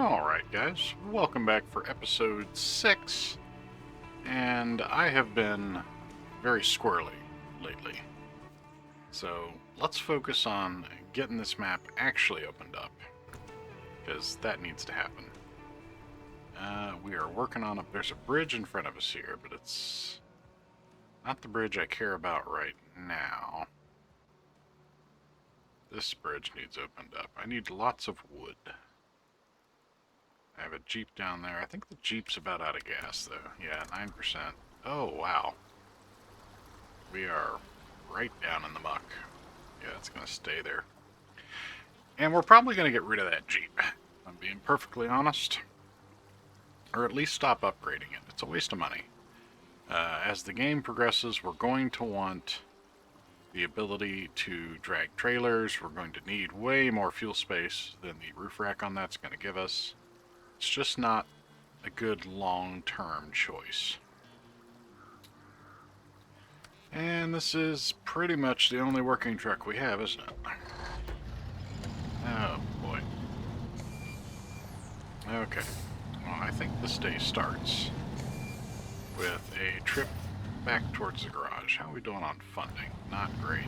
Alright guys, welcome back for episode 6, and I have been very squirrely lately. So let's focus on getting this map actually opened up, because that needs to happen. We are working on there's a bridge in front of us here, but it's not the bridge I care about right now. This bridge needs opened up. I need lots of wood. I have a Jeep down there. I think the Jeep's about out of gas, though. Yeah, 9%. Oh, wow. We are right down in the muck. Yeah, it's going to stay there. And we're probably going to get rid of that Jeep, if I'm being perfectly honest. Or at least stop upgrading it. It's a waste of money. As the game progresses, we're going to want the ability to drag trailers. We're going to need way more fuel space than the roof rack on that's going to give us. It's just not a good long-term choice. And this is pretty much the only working truck we have, isn't it? Oh, boy. Okay. Well, I think this day starts with a trip back towards the garage. How are we doing on funding? Not great.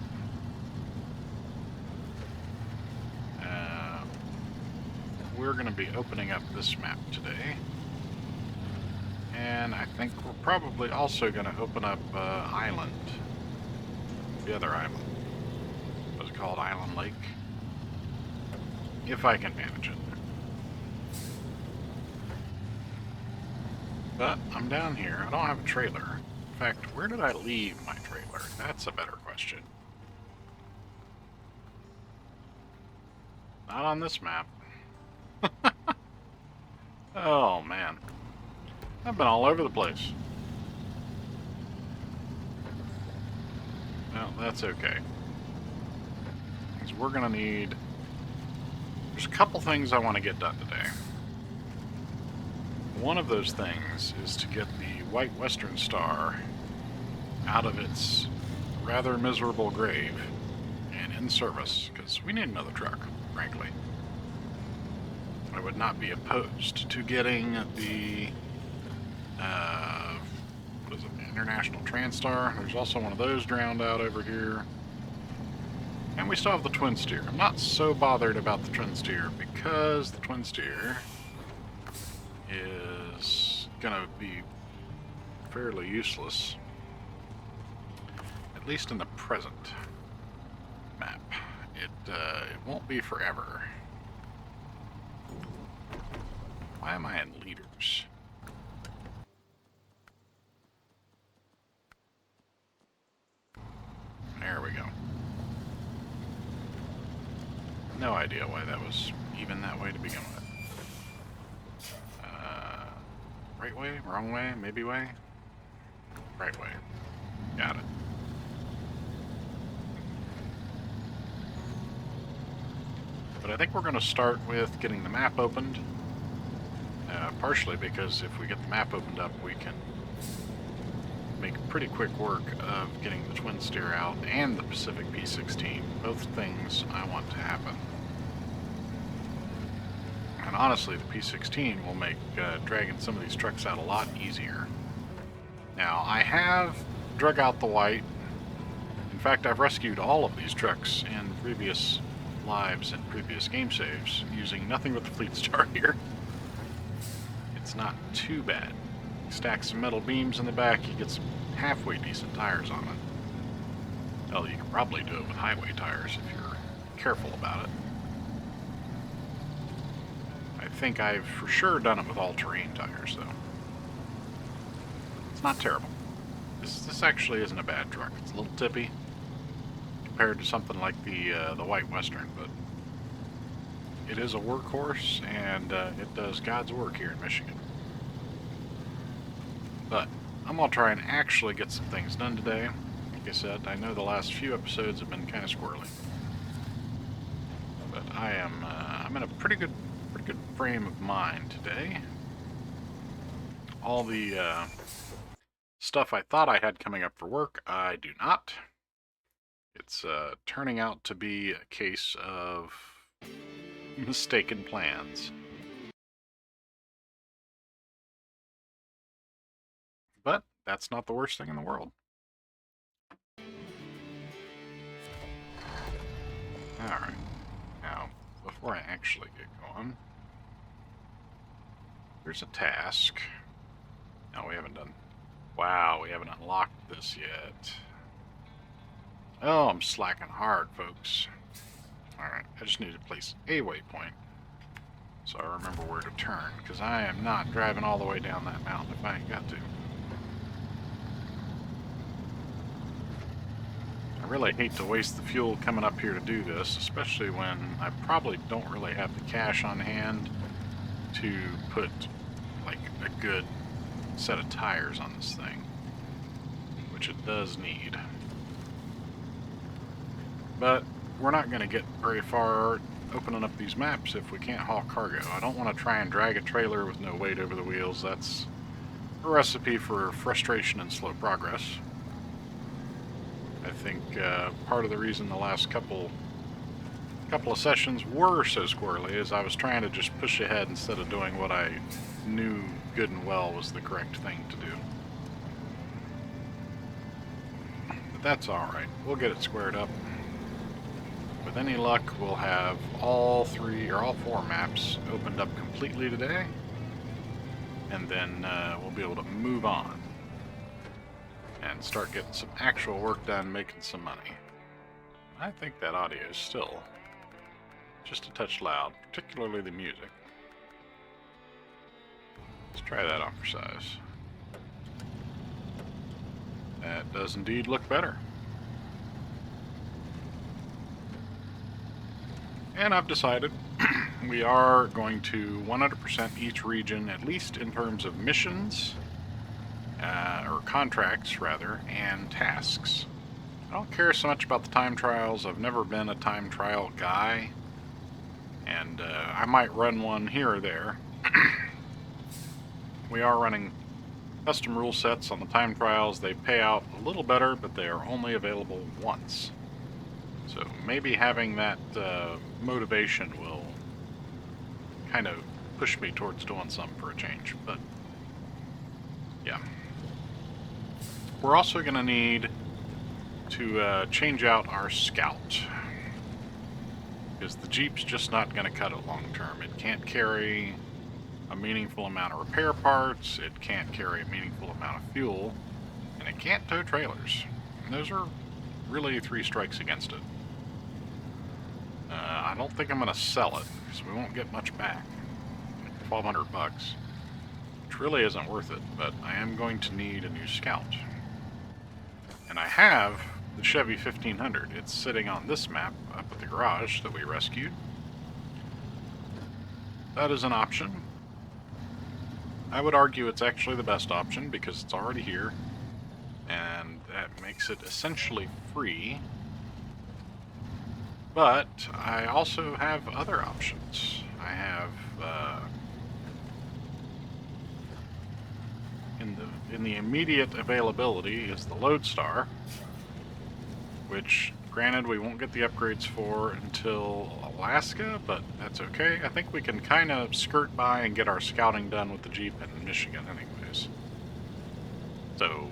We're going to be opening up this map today. And I think we're probably also going to open up Island. The other island. What's it called? Island Lake? If I can manage it. But I'm down here. I don't have a trailer. In fact, where did I leave my trailer? That's a better question. Not on this map. Oh, man. I've been all over the place. Well, that's okay. Because we're going to need... There's a couple things I want to get done today. One of those things is to get the White Western Star out of its rather miserable grave and in service, because we need another truck, frankly. I would not be opposed to getting the what is it, the International Transtar. There's also one of those drowned out over here. And we still have the Twin Steer. I'm not so bothered about the Twin Steer because the Twin Steer is gonna be fairly useless, at least in the present map. It won't be forever. Why am I in leaders? There we go. No idea why that was even that way to begin with. Right way? Wrong way? Maybe way? Right way. Got it. But I think we're going to start with getting the map opened. Partially because if we get the map opened up, we can make pretty quick work of getting the Twin Steer out and the Pacific P16. Both things I want to happen. And honestly, the P16 will make dragging some of these trucks out a lot easier. Now, I have drug out the White. In fact, I've rescued all of these trucks in previous lives and previous game saves using nothing but the Fleet Star here. It's not too bad. You stack some metal beams in the back, you get some halfway decent tires on it. Well, you can probably do it with highway tires if you're careful about it. I think I've for sure done it with all-terrain tires, though. It's not terrible. This actually isn't a bad truck. It's a little tippy compared to something like the White Western, but it is a workhorse, and it does God's work here in Michigan. But I'm going to try and actually get some things done today. Like I said, I know the last few episodes have been kind of squirrely. But I'm in a pretty good frame of mind today. All the stuff I thought I had coming up for work, I do not. It's turning out to be a case of mistaken plans. but that's not the worst thing in the world. Alright, now, before I actually get going, here's a task. No, we haven't done... Wow, we haven't unlocked this yet. Oh, I'm slacking hard, folks. Alright, I just need to place a waypoint so I remember where to turn, because I am not driving all the way down that mountain if I ain't got to. I really hate to waste the fuel coming up here to do this, especially when I probably don't really have the cash on hand to put like a good set of tires on this thing, which it does need. But we're not going to get very far opening up these maps if we can't haul cargo. I don't want to try and drag a trailer with no weight over the wheels. That's a recipe for frustration and slow progress. I think part of the reason the last couple of sessions were so squirrely is I was trying to just push ahead instead of doing what I knew good and well was the correct thing to do. But that's alright. We'll get it squared up. With any luck, we'll have all 3 or all 4 maps opened up completely today, and then we'll be able to move on and start getting some actual work done, making some money. I think that audio is still just a touch loud, particularly the music. Let's try that on for size. That does indeed look better. And I've decided we are going to 100% each region, at least in terms of missions, or contracts rather, and tasks. I don't care so much about the time trials. I've never been a time trial guy, and I might run one here or there. We are running custom rule sets on the time trials. They pay out a little better, but they are only available once. So maybe having that motivation will kind of push me towards doing something for a change, but yeah. We're also going to need to change out our Scout, because the Jeep's just not going to cut it long term. It can't carry a meaningful amount of repair parts, it can't carry a meaningful amount of fuel, and it can't tow trailers. And those are really 3 strikes against it. I don't think I'm going to sell it, because we won't get much back. Like $1,200 bucks, which really isn't worth it, but I am going to need a new Scout. And I have the Chevy 1500. It's sitting on this map up at the garage that we rescued. That is an option. I would argue it's actually the best option because it's already here, and that makes it essentially free. But I also have other options. I have in the immediate availability is the Lodestar, which granted we won't get the upgrades for until Alaska, but that's okay. I think we can kind of skirt by and get our scouting done with the Jeep in Michigan anyways. So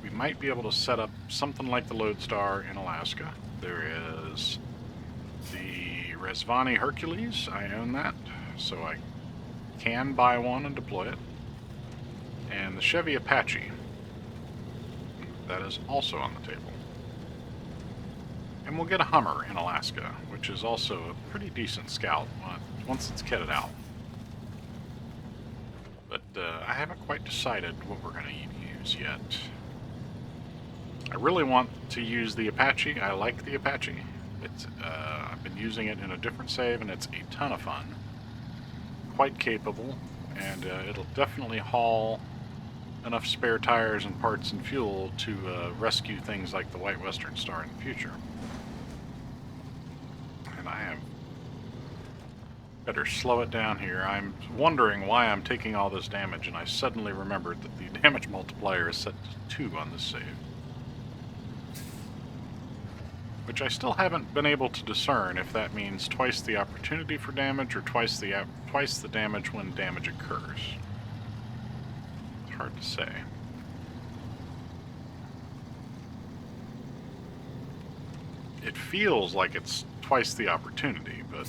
we might be able to set up something like the Lodestar in Alaska. There is the Resvani Hercules. I own that, so I can buy one and deploy it. And the Chevy Apache. That is also on the table. And we'll get a Hummer in Alaska, which is also a pretty decent Scout once it's kitted out. But I haven't quite decided what we're going to use yet. I really want to use the Apache. I like the Apache. I've been using it in a different save, and it's a ton of fun. Quite capable, and it'll definitely haul enough spare tires and parts and fuel to rescue things like the White Western Star in the future. And I am better slow it down here. I'm wondering why I'm taking all this damage, and I suddenly remembered that the damage multiplier is set to 2 on this save. Which I still haven't been able to discern if that means twice the opportunity for damage or twice the damage when damage occurs. It's hard to say. it feels like it's twice the opportunity, but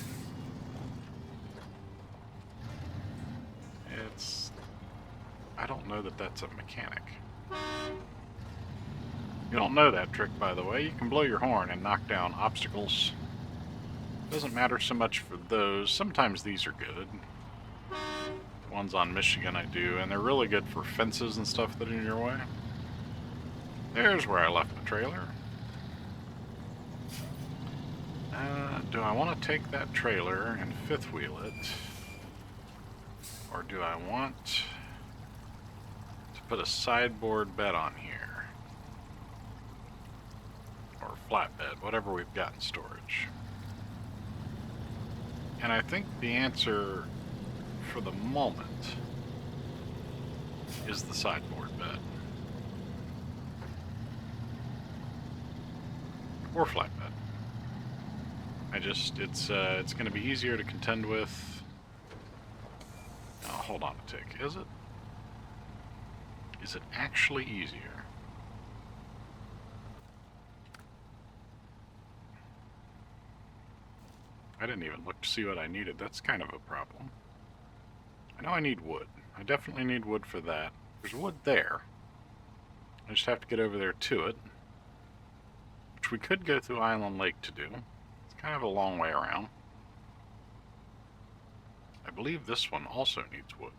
it's... I don't know that that's a mechanic. You don't know that trick, by the way. You can blow your horn and knock down obstacles. Doesn't matter so much for those. Sometimes these are good. The ones on Michigan I do, and they're really good for fences and stuff that are in your way. There's where I left the trailer. Do I want to take that trailer and fifth wheel it? Or do I want to put a sideboard bed on here? Or flatbed, whatever we've got in storage. And I think the answer for the moment is the sideboard bed. Or flatbed. It's going to be easier to contend with. Oh, hold on a tick. Is it? Is it actually easier? I didn't even look to see what I needed. That's kind of a problem. I know I need wood. I definitely need wood for that. There's wood there. I just have to get over there to it. Which we could go through Island Lake to do. It's kind of a long way around. I believe this one also needs wood.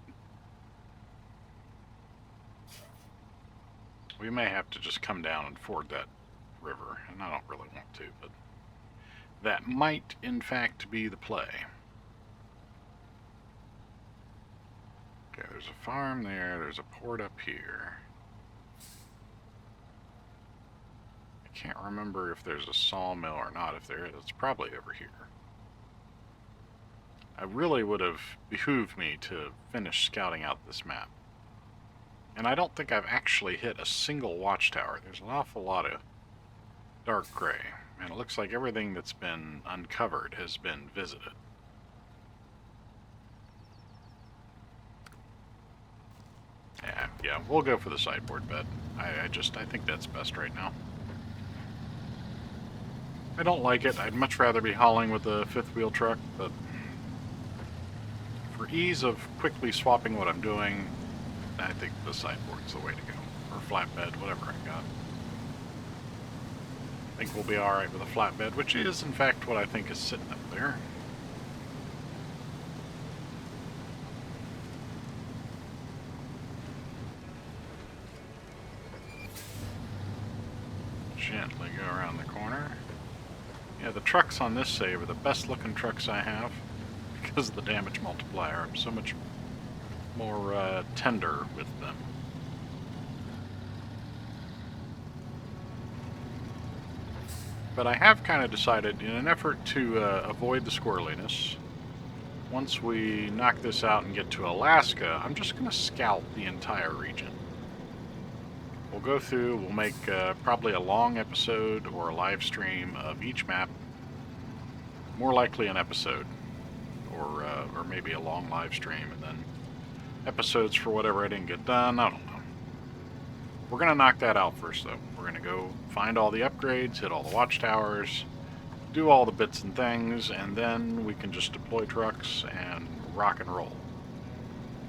We may have to just come down and ford that river, and I don't really want to, but that might, in fact, be the play. Okay, there's a farm there, there's a port up here. I can't remember if there's a sawmill or not. If there is, it's probably over here. I really would have behooved me to finish scouting out this map. And I don't think I've actually hit a single watchtower. There's an awful lot of dark gray. And it looks like everything that's been uncovered has been visited. Yeah, we'll go for the sideboard bed. I think that's best right now. I don't like it. I'd much rather be hauling with the fifth wheel truck, but for ease of quickly swapping what I'm doing, I think the sideboard's the way to go. Or flatbed, whatever I got. I think we'll be alright with a flatbed, which is in fact what I think is sitting up there. Gently go around the corner. Yeah, the trucks on this save are the best looking trucks I have because of the damage multiplier. I'm so much more tender with them. But I have kind of decided, in an effort to avoid the squirreliness, once we knock this out and get to Alaska, I'm just going to scout the entire region. We'll go through, we'll make probably a long episode or a live stream of each map. More likely an episode, or maybe a long live stream, and then episodes for whatever I didn't get done. I don't know. We're going to knock that out first, though. We're going to go find all the upgrades, hit all the watchtowers, do all the bits and things, and then we can just deploy trucks and rock and roll.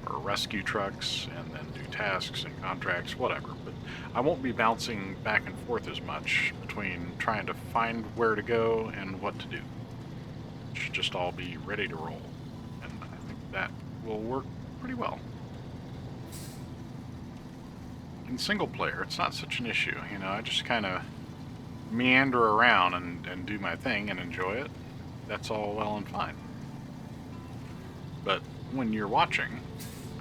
Or rescue trucks, and then do tasks and contracts, whatever. But I won't be bouncing back and forth as much between trying to find where to go and what to do. It should just all be ready to roll. And I think that will work pretty well. In single player, it's not such an issue. You know, I just kind of meander around and do my thing and enjoy it. That's all well and fine. But when you're watching,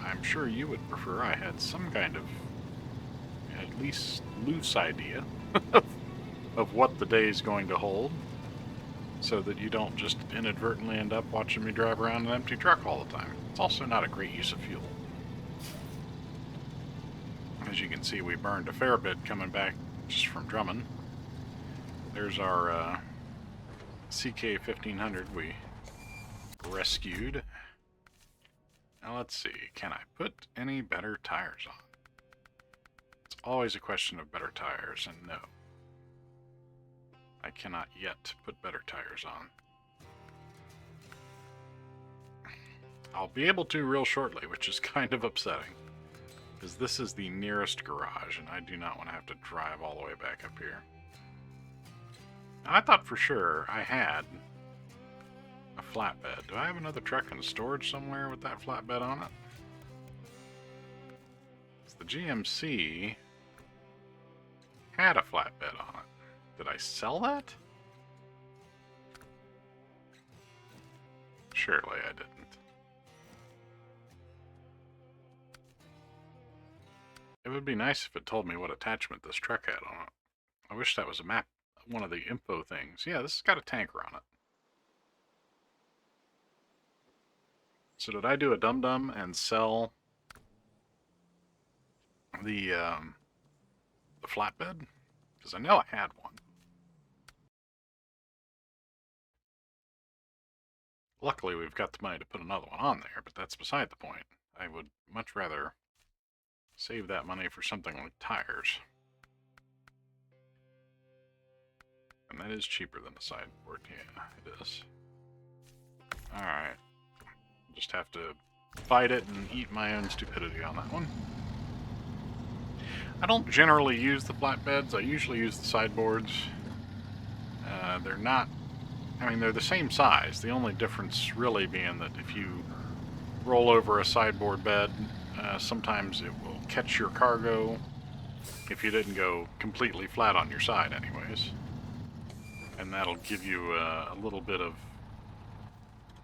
I'm sure you would prefer I had some kind of at least loose idea of what the day is going to hold, so that you don't just inadvertently end up watching me drive around an empty truck all the time. It's also not a great use of fuel. As you can see, we burned a fair bit coming back just from Drummond. There's our CK-1500 we rescued. Now let's see, can I put any better tires on? It's always a question of better tires, and no. I cannot yet put better tires on. I'll be able to real shortly, which is kind of upsetting. Because this is the nearest garage, and I do not want to have to drive all the way back up here. Now, I thought for sure I had a flatbed. Do I have another truck in storage somewhere with that flatbed on it? The GMC had a flatbed on it. Did I sell that? Surely I didn't. It would be nice if it told me what attachment this truck had on it. I wish that was a map, one of the info things. Yeah, this has got a tanker on it. So did I do a dum-dum and sell the flatbed? Because I know I had one. Luckily, we've got the money to put another one on there, but that's beside the point. I would much rather save that money for something like tires. And that is cheaper than the sideboard. Yeah, it is. Alright. Just have to fight it and eat my own stupidity on that one. I don't generally use the flatbeds. I usually use the sideboards. They're not... I mean, they're the same size. The only difference really being that if you roll over a sideboard bed, sometimes it will catch your cargo if you didn't go completely flat on your side anyways. And that'll give you a little bit of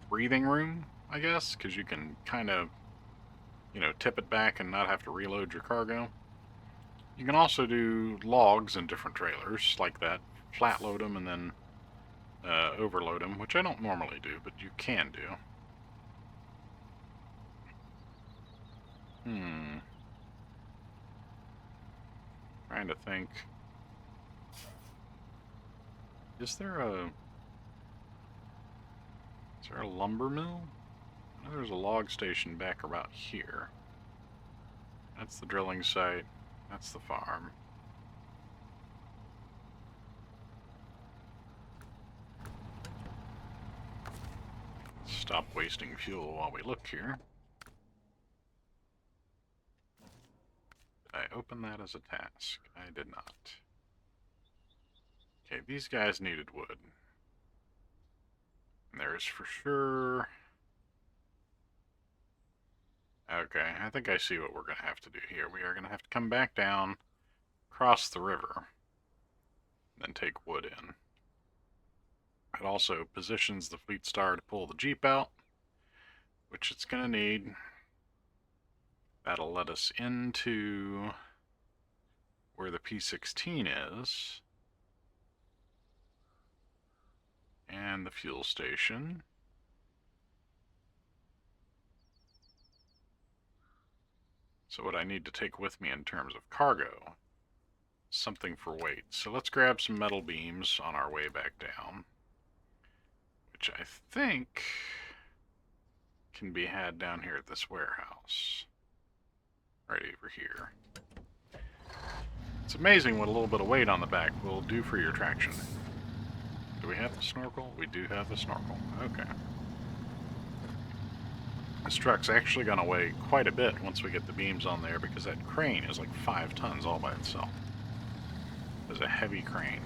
breathing room, I guess, because you can kind of, you know, tip it back and not have to reload your cargo. You can also do logs in different trailers like that, flat load them and then overload them, which I don't normally do, but you can do. Trying to think. Is there a lumber mill? I know there's a log station back about here. That's the drilling site. That's the farm. Stop wasting fuel while we look here. Did I open that as a task? I did not. Okay, these guys needed wood. And there's for sure... Okay, I think I see what we're going to have to do here. We are going to have to come back down, cross the river, then take wood in. It also positions the Fleet Star to pull the Jeep out, which it's going to need. That'll let us into where the P16 is, and the fuel station. So what I need to take with me in terms of cargo, something for weight. So let's grab some metal beams on our way back down, which I think can be had down here at this warehouse. Right over here. It's amazing what a little bit of weight on the back will do for your traction. Do we have the snorkel? We do have the snorkel. Okay. This truck's actually going to weigh quite a bit once we get the beams on there, because that crane is like 5 tons all by itself. It's a heavy crane.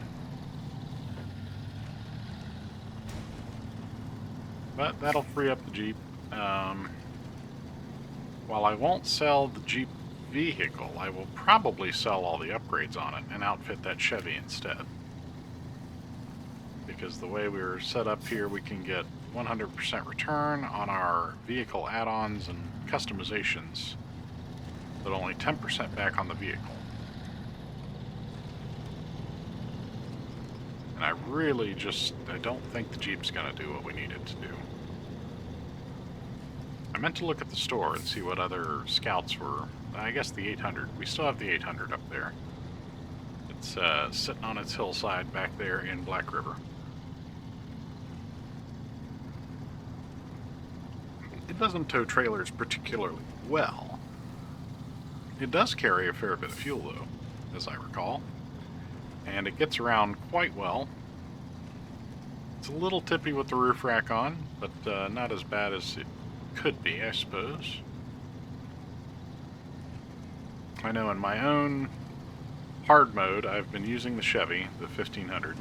But that'll free up the Jeep. While I won't sell the Jeep vehicle, I will probably sell all the upgrades on it and outfit that Chevy instead. Because the way we're set up here, we can get 100% return on our vehicle add-ons and customizations, but only 10% back on the vehicle. And I really I don't think the Jeep's going to do what we need it to do. I meant to look at the store and see what other scouts were. I guess the 800. We still have the 800 up there. It's sitting on its hillside back there in Black River. It doesn't tow trailers particularly well. It does carry a fair bit of fuel, though, as I recall. And it gets around quite well. It's a little tippy with the roof rack on, but not as bad as it could be, I suppose. I know in my own hard mode, I've been using the Chevy, the 1500,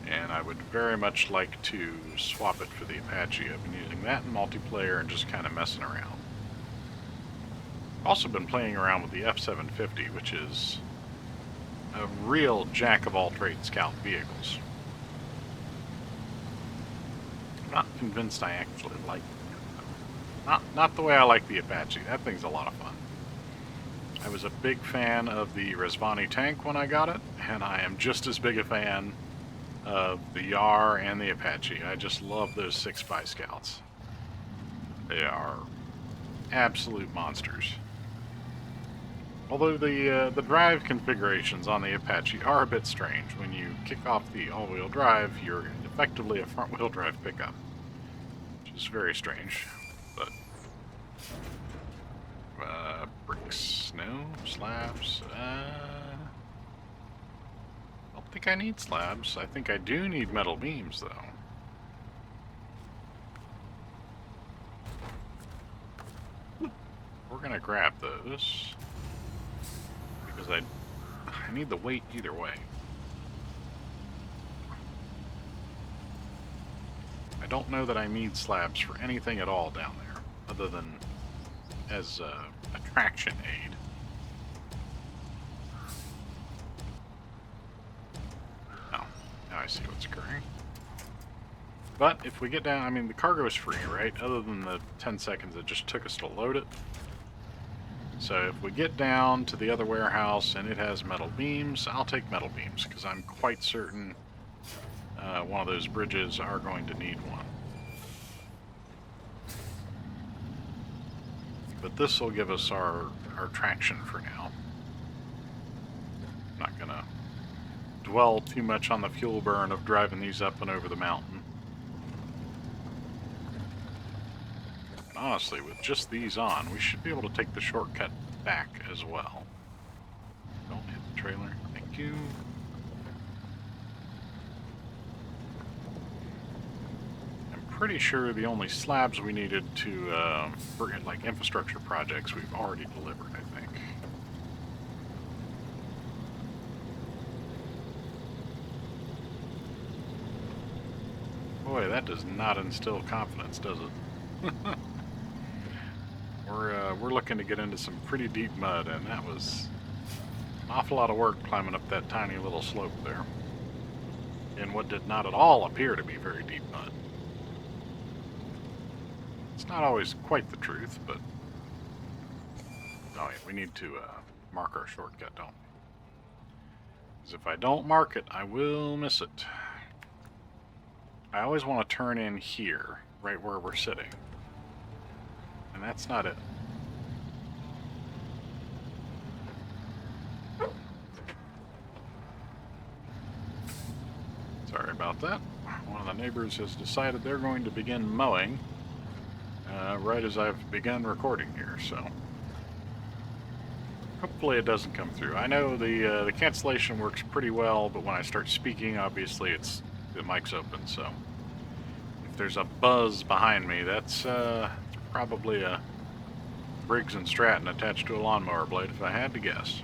and I would very much like to swap it for the Apache. I've been using that in multiplayer and just kind of messing around. Also been playing around with the F750, which is a real jack-of-all-trades scout vehicles. I'm not convinced I actually like it. Not the way I like the Apache. That thing's a lot of fun. I was a big fan of the Rezvani tank when I got it, and I am just as big a fan of the Yar and the Apache. I just love those 6x scouts. They are absolute monsters. Although the drive configurations on the Apache are a bit strange. When you kick off the all-wheel drive, you're effectively a front-wheel drive pickup, which is very strange. But bricks, no slabs. I don't think I need slabs. I think I do need metal beams, though. We're gonna grab those. Because I need the weight either way. I don't know that I need slabs for anything at all down there, other than as a traction aid. Oh, now I see what's occurring. But if we get down, I mean, the cargo is free, right? Other than the 10 seconds it just took us to load it. So if we get down to the other warehouse and it has metal beams, I'll take metal beams, because I'm quite certain one of those bridges are going to need one. But this will give us our traction for now. I'm not going to dwell too much on the fuel burn of driving these up and over the mountain. Honestly, with just these on, we should be able to take the shortcut back as well. Don't hit the trailer. Thank you. I'm pretty sure the only slabs we needed to for like infrastructure projects we've already delivered, I think. Boy, that does not instill confidence, does it? We're looking to get into some pretty deep mud, and that was an awful lot of work climbing up that tiny little slope there in what did not at all appear to be very deep mud. It's not always quite the truth, but oh yeah, we need to mark our shortcut, don't we? Because if I don't mark it, I will miss it. I always want to turn in here, right where we're sitting. And that's not it. Sorry about that. One of the neighbors has decided they're going to begin mowing right as I've begun recording here, so hopefully it doesn't come through. I know the cancellation works pretty well, but when I start speaking, obviously the mic's open, so if there's a buzz behind me, that's probably a Briggs & Stratton attached to a lawnmower blade, if I had to guess.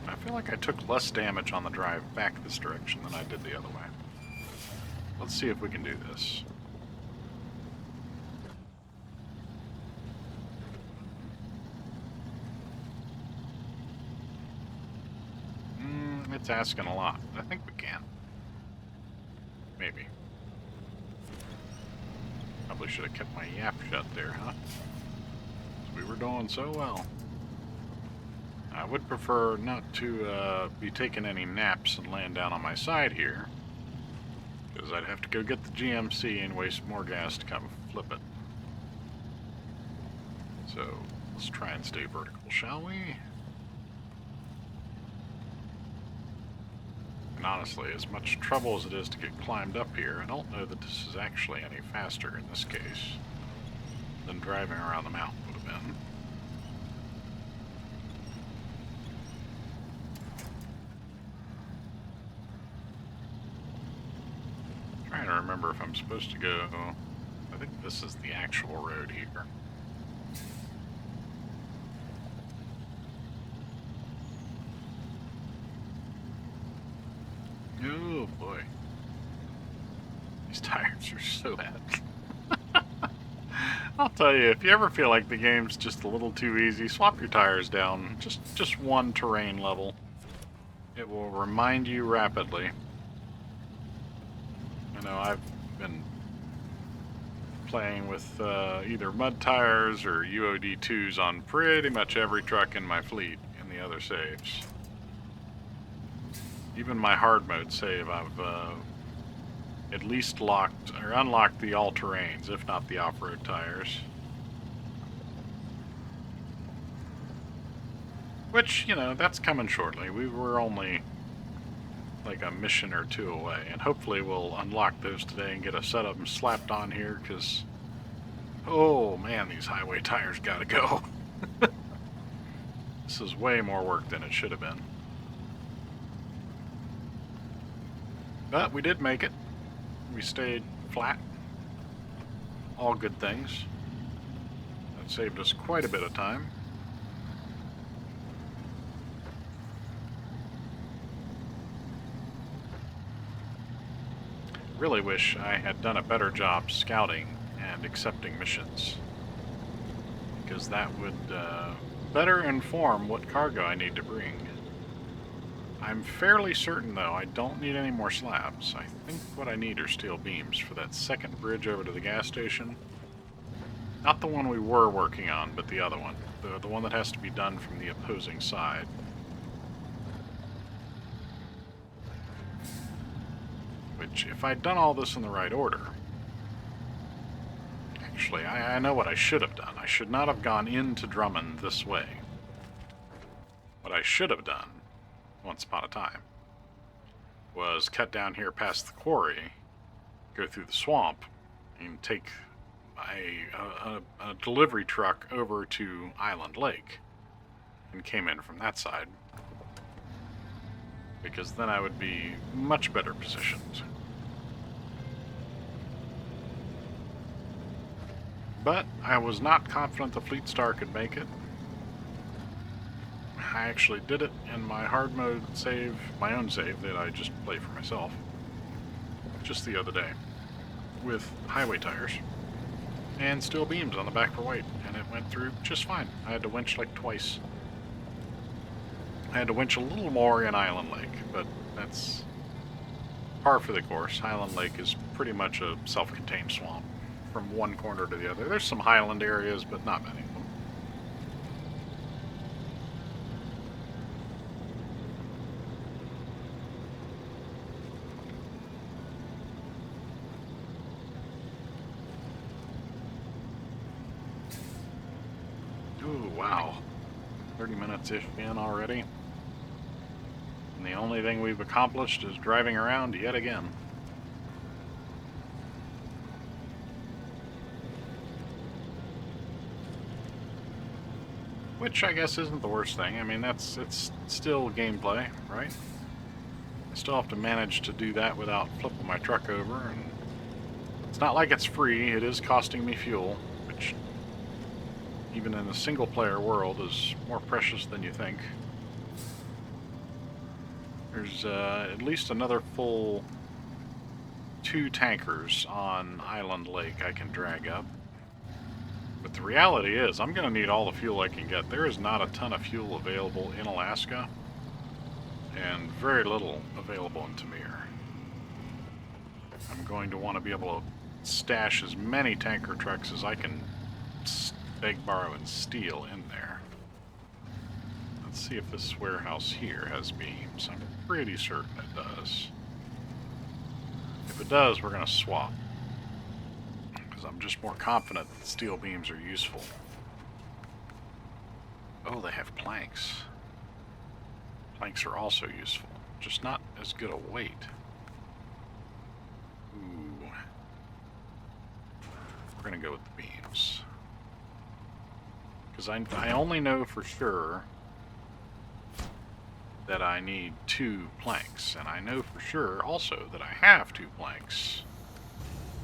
I feel like I took less damage on the drive back this direction than I did the other way. Let's see if we can do this. It's asking a lot. I think we can. Maybe. Probably should have kept my yap shut there, huh? We were doing so well. I would prefer not to be taking any naps and laying down on my side here, because I'd have to go get the GMC and waste more gas to come flip it. So let's try and stay vertical, shall we? And honestly, as much trouble as it is to get climbed up here, I don't know that this is actually any faster in this case than driving around the mountain would have been. I'm trying to remember if I'm supposed to go... I think this is the actual road here. Oh boy. These tires are so bad. I'll tell you, if you ever feel like the game's just a little too easy, swap your tires down just one terrain level. It will remind you rapidly. I know I've been playing with either mud tires or UOD2s on pretty much every truck in my fleet in the other saves. Even my hard mode save, I've at least locked or unlocked the all-terrains, if not the off-road tires. Which, you know, that's coming shortly. We were only like a mission or two away, and hopefully we'll unlock those today and get a set of them slapped on here, because, oh man, these highway tires gotta go. This is way more work than it should have been. But we did make it. We stayed flat. All good things. That saved us quite a bit of time. Really wish I had done a better job scouting and accepting missions, because that would better inform what cargo I need to bring. I'm fairly certain, though, I don't need any more slabs. I think what I need are steel beams for that second bridge over to the gas station. Not the one we were working on, but the other one. The one that has to be done from the opposing side. Which, if I'd done all this in the right order... Actually, I know what I should have done. I should not have gone into Drummond this way. What I should have done, once upon a time, was cut down here past the quarry, go through the swamp, and take a delivery truck over to Island Lake, and came in from that side. Because then I would be much better positioned. But I was not confident the Fleet Star could make it. I actually did it in my hard mode save, my own save that I just play for myself, just the other day, with highway tires and steel beams on the back for weight, and it went through just fine. I had to winch like twice. I had to winch a little more in Island Lake, but that's par for the course. Island Lake is pretty much a self-contained swamp from one corner to the other. There's some highland areas, but not many of them. Ooh, wow. 30 minutes-ish in already. And the only thing we've accomplished is driving around yet again. Which I guess isn't the worst thing. I mean, it's still gameplay, right? I still have to manage to do that without flipping my truck over, and it's not like it's free. It is costing me fuel, which even in a single-player world is more precious than you think. There's at least another full 2 tankers on Island Lake I can drag up. But the reality is, I'm going to need all the fuel I can get. There is not a ton of fuel available in Alaska, and very little available in Tamir. I'm going to want to be able to stash as many tanker trucks as I can beg, borrow, and steal in there. Let's see if this warehouse here has beams. I'm pretty certain it does. If it does, we're going to swap, because I'm just more confident that steel beams are useful. Oh, they have planks. Planks are also useful. just not as good a weight. Ooh. We're going to go with the beams. Because I only know for sure that I need 2 planks, and I know for sure also that I have 2 planks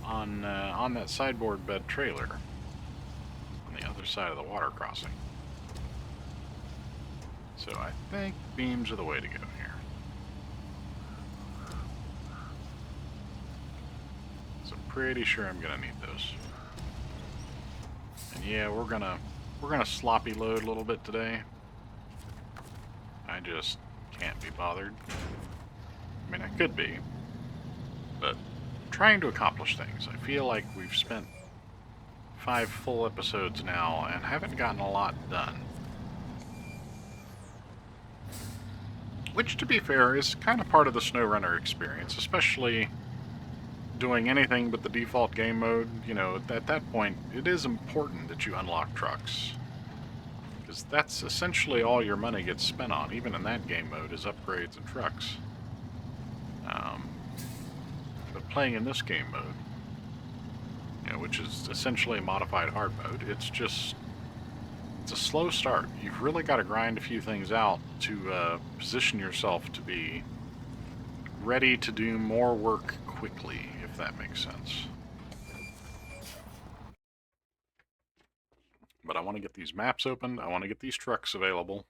on that sideboard bed trailer on the other side of the water crossing. So I think beams are the way to go here. So I'm pretty sure I'm gonna need those. And yeah, we're gonna sloppy load a little bit today. I just can't be bothered. I mean, I could be, but trying to accomplish things. I feel like we've spent 5 full episodes now and haven't gotten a lot done. Which, to be fair, is kind of part of the Snowrunner experience, especially doing anything but the default game mode. You know, at that point, it is important that you unlock trucks. Because that's essentially all your money gets spent on, even in that game mode, is upgrades and trucks. But playing in this game mode, you know, which is essentially a modified hard mode, it's a slow start. You've really got to grind a few things out to position yourself to be ready to do more work quickly, if that makes sense. But I want to get these maps opened, I want to get these trucks available,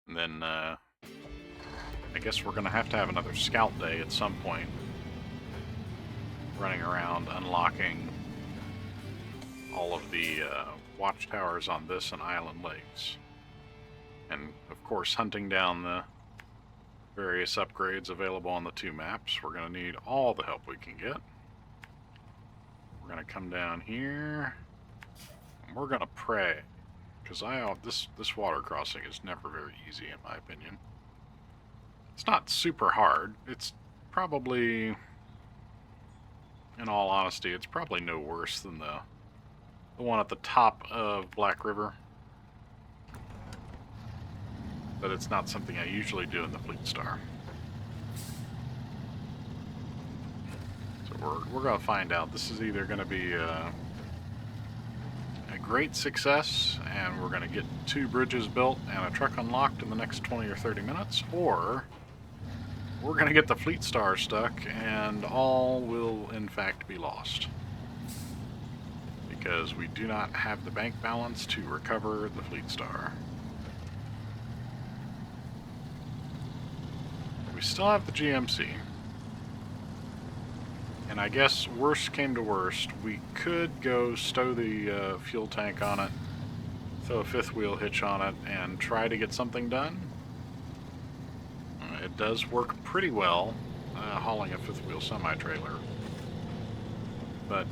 and then I guess we're going to have another scout day at some point, running around unlocking all of the watchtowers on this and Island Lakes. And, of course, hunting down the various upgrades available on the 2 maps. We're going to need all the help we can get. We're going to come down here, and we're going to pray. Because this water crossing is never very easy, in my opinion. It's not super hard. It's probably, in all honesty, it's probably no worse than the one at the top of Black River. But it's not something I usually do in the Fleet Star. So we're going to find out. This is either going to be a great success, and we're going to get 2 bridges built and a truck unlocked in the next 20 or 30 minutes, or we're going to get the Fleet Star stuck, and all will, in fact, be lost. Because we do not have the bank balance to recover the Fleet Star. We still have the GMC. And I guess worst came to worst, we could go stow the fuel tank on it, throw a 5th wheel hitch on it, and try to get something done. It does work pretty well, hauling a 5th wheel semi-trailer. But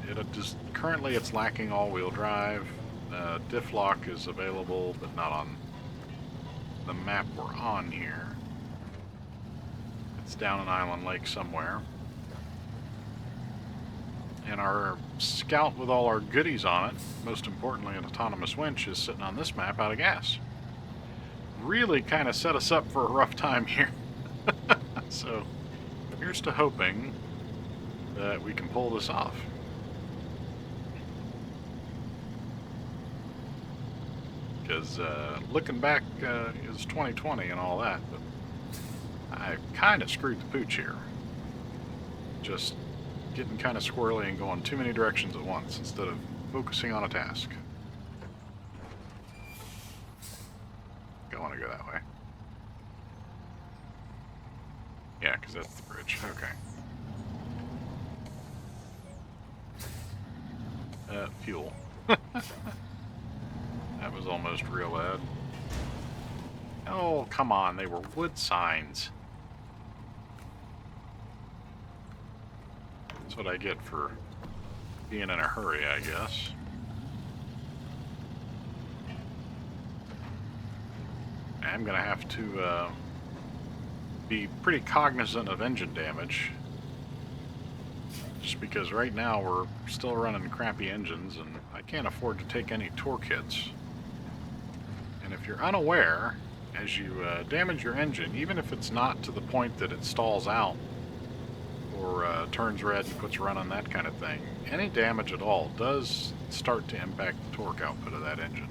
currently it's lacking all-wheel drive. Diff lock is available, but not on the map we're on here. It's down an Island Lake somewhere. And our scout with all our goodies on it, most importantly an autonomous winch, is sitting on this map out of gas. Really kind of set us up for a rough time here. So, here's to hoping that we can pull this off. Because looking back is 2020 and all that, but I kind of screwed the pooch here. Just getting kind of squirrely and going too many directions at once instead of focusing on a task. Don't want to go that way. Yeah, because that's the bridge. Okay. Fuel. That was almost real bad. Oh, come on. They were wood signs. That's what I get for being in a hurry, I guess. I'm going to have to be pretty cognizant of engine damage. Just because right now we're still running crappy engines and I can't afford to take any torque hits. And if you're unaware, as you damage your engine, even if it's not to the point that it stalls out or turns red and puts run on that kind of thing, any damage at all does start to impact the torque output of that engine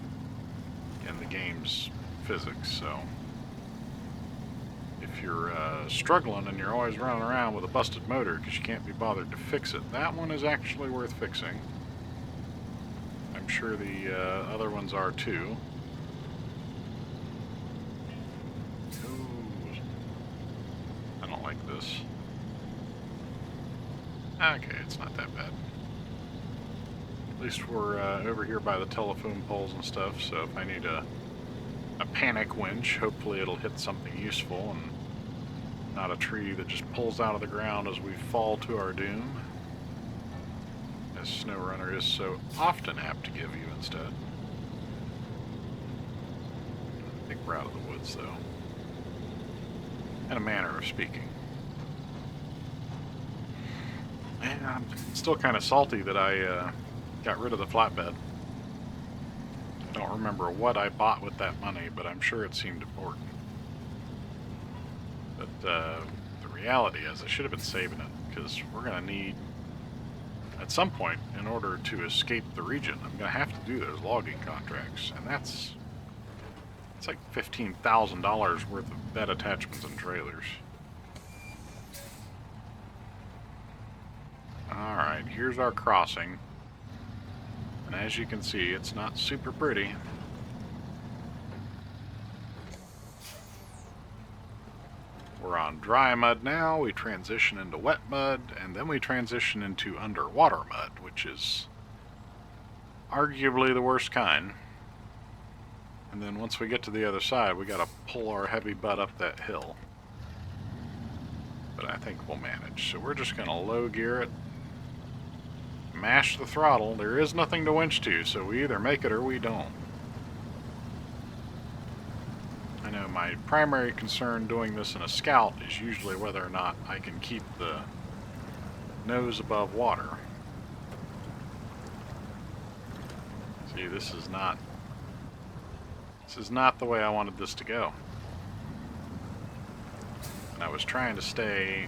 in the game's physics. So if you're struggling and you're always running around with a busted motor because you can't be bothered to fix it, that one is actually worth fixing. I'm sure the other ones are too. Ooh, I don't like this. Okay, it's not that bad. At least we're over here by the telephone poles and stuff, so if I need a panic winch, hopefully it'll hit something useful and not a tree that just pulls out of the ground as we fall to our doom, as Snowrunner is so often apt to give you instead. I think we're out of the woods, though, in a manner of speaking. And I'm still kind of salty that I got rid of the flatbed. I don't remember what I bought with that money, but I'm sure it seemed important. But the reality is I should have been saving it, because we're going to need, at some point, in order to escape the region, I'm going to have to do those logging contracts. And it's like $15,000 worth of bed attachments and trailers. Alright, here's our crossing. And as you can see, it's not super pretty. We're on dry mud now, we transition into wet mud, and then we transition into underwater mud, which is arguably the worst kind. And then once we get to the other side, we gotta pull our heavy butt up that hill. But I think we'll manage. So we're just gonna low gear it, mash the throttle. There is nothing to winch to, so we either make it or we don't. I know my primary concern doing this in a Scout is usually whether or not I can keep the nose above water. See, this is not the way I wanted this to go. And I was trying to stay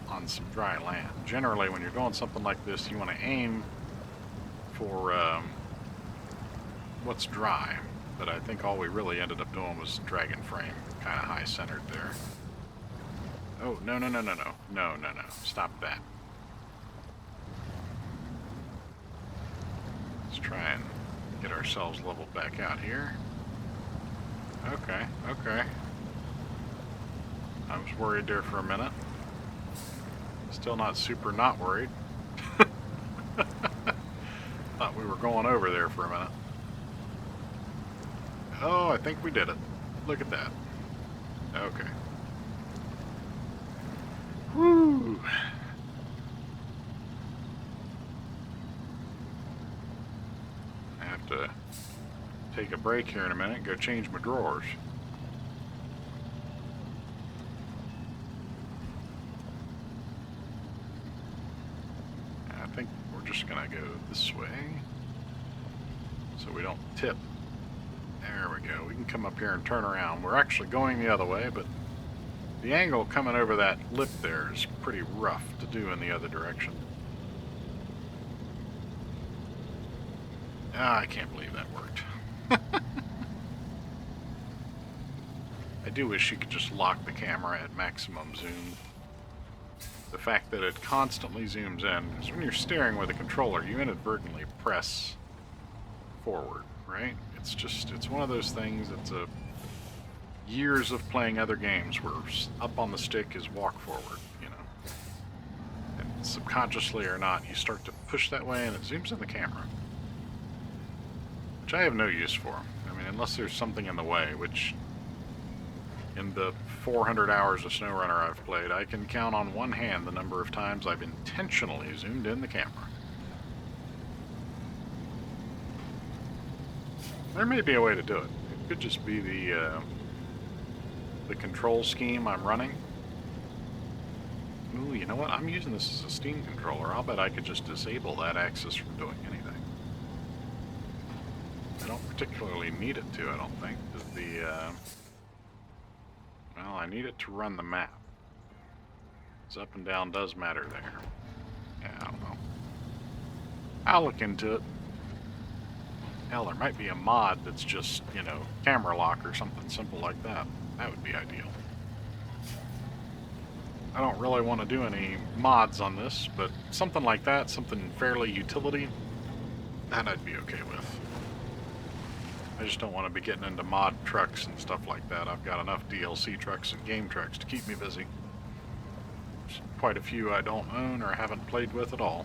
on some dry land. Generally, when you're doing something like this, you want to aim for what's dry. But I think all we really ended up doing was dragon frame, kind of high centered there. Oh, no. Stop that. Let's try and get ourselves leveled back out here. Okay. I was worried there for a minute. Still not super not worried. Thought we were going over there for a minute. Oh, I think we did it. Look at that. Okay. Woo! I have to take a break here in a minute and go change my drawers. I think we're just gonna go this way so we don't tip. There we go. We can come up here and turn around. We're actually going the other way, but the angle coming over that lip there is pretty rough to do in the other direction. Ah, I can't believe that worked. I do wish you could just lock the camera at maximum zoom. The fact that it constantly zooms in, because when you're steering with a controller, you inadvertently press forward, right? It's one of those things that's years of playing other games where up on the stick is walk forward, you know. And subconsciously or not, you start to push that way and it zooms in the camera. Which I have no use for. I mean, unless there's something in the way, which in the 400 hours of Snowrunner I've played, I can count on one hand the number of times I've intentionally zoomed in the camera. There may be a way to do it. It could just be the control scheme I'm running. Ooh, you know what? I'm using this as a Steam controller. I'll bet I could just disable that axis from doing anything. I don't particularly need it to, I don't think. The I need it to run the map. Because up and down does matter there. Yeah, I don't know. I'll look into it. Hell, there might be a mod that's just, you know, camera lock or something simple like that. That would be ideal. I don't really want to do any mods on this, but something like that, something fairly utility, that I'd be okay with. I just don't want to be getting into mod trucks and stuff like that. I've got enough DLC trucks and game trucks to keep me busy. There's quite a few I don't own or haven't played with at all.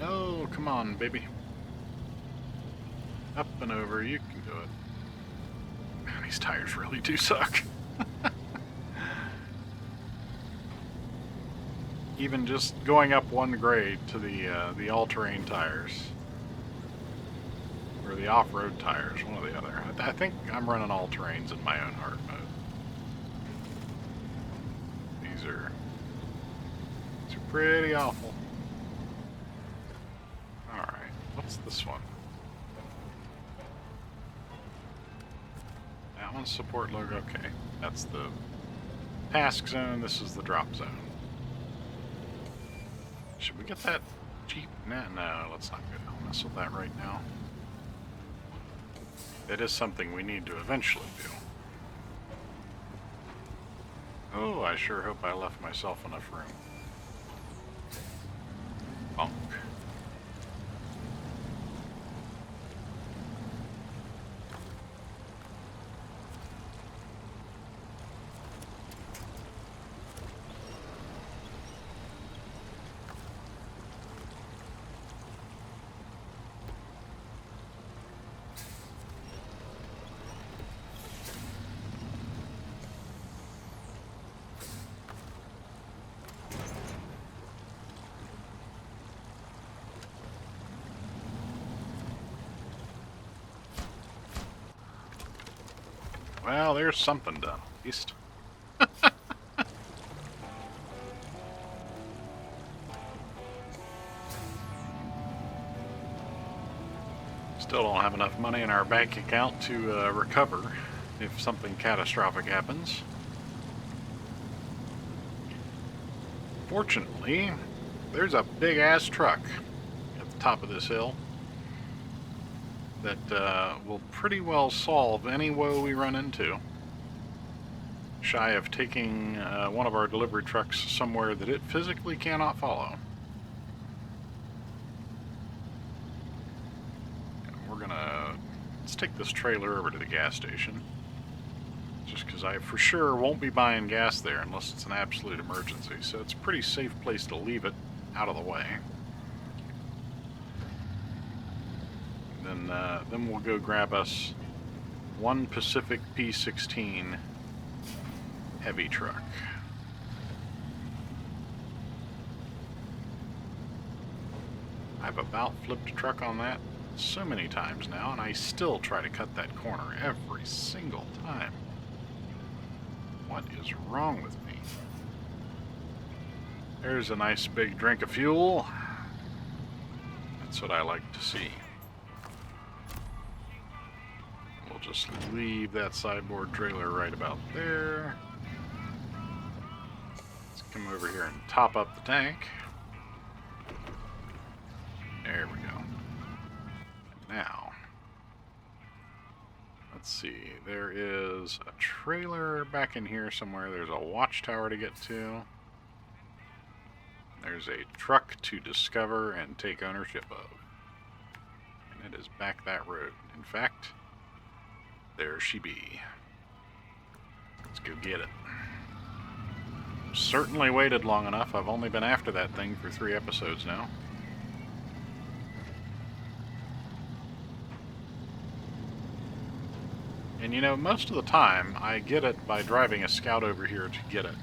Oh, come on, baby. Up and over, you can do it. Man, these tires really do suck. Even just going up one grade to the all-terrain tires. Or the off-road tires, one or the other. I think I'm running all-terrains in my own hard mode. These are pretty awful. Alright, what's this one? That one's support logo, okay. That's the task zone, this is the drop zone. Should we get that Jeep? No, let's not mess with that right now. It is something we need to eventually do. Oh, I sure hope I left myself enough room. Bonk. Well, there's something done, at least. Still don't have enough money in our bank account to recover if something catastrophic happens. Fortunately, there's a big-ass truck at the top of this hill that will pretty well solve any woe we run into. Shy of taking one of our delivery trucks somewhere that it physically cannot follow. Let's take this trailer over to the gas station. Just because I for sure won't be buying gas there unless it's an absolute emergency. So it's a pretty safe place to leave it out of the way. Then we'll go grab us one Pacific P16 heavy truck. I've about flipped a truck on that so many times now, and I still try to cut that corner every single time. What is wrong with me? There's a nice big drink of fuel. That's what I like to see. We'll just leave that sideboard trailer right about there. Let's come over here and top up the tank. There we go. And now, let's see. There is a trailer back in here somewhere. There's a watchtower to get to. There's a truck to discover and take ownership of. And it is back that road. In fact, there she be. Let's go get it. Certainly waited long enough. I've only been after that thing for 3 episodes now. And you know, most of the time, I get it by driving a Scout over here to get it.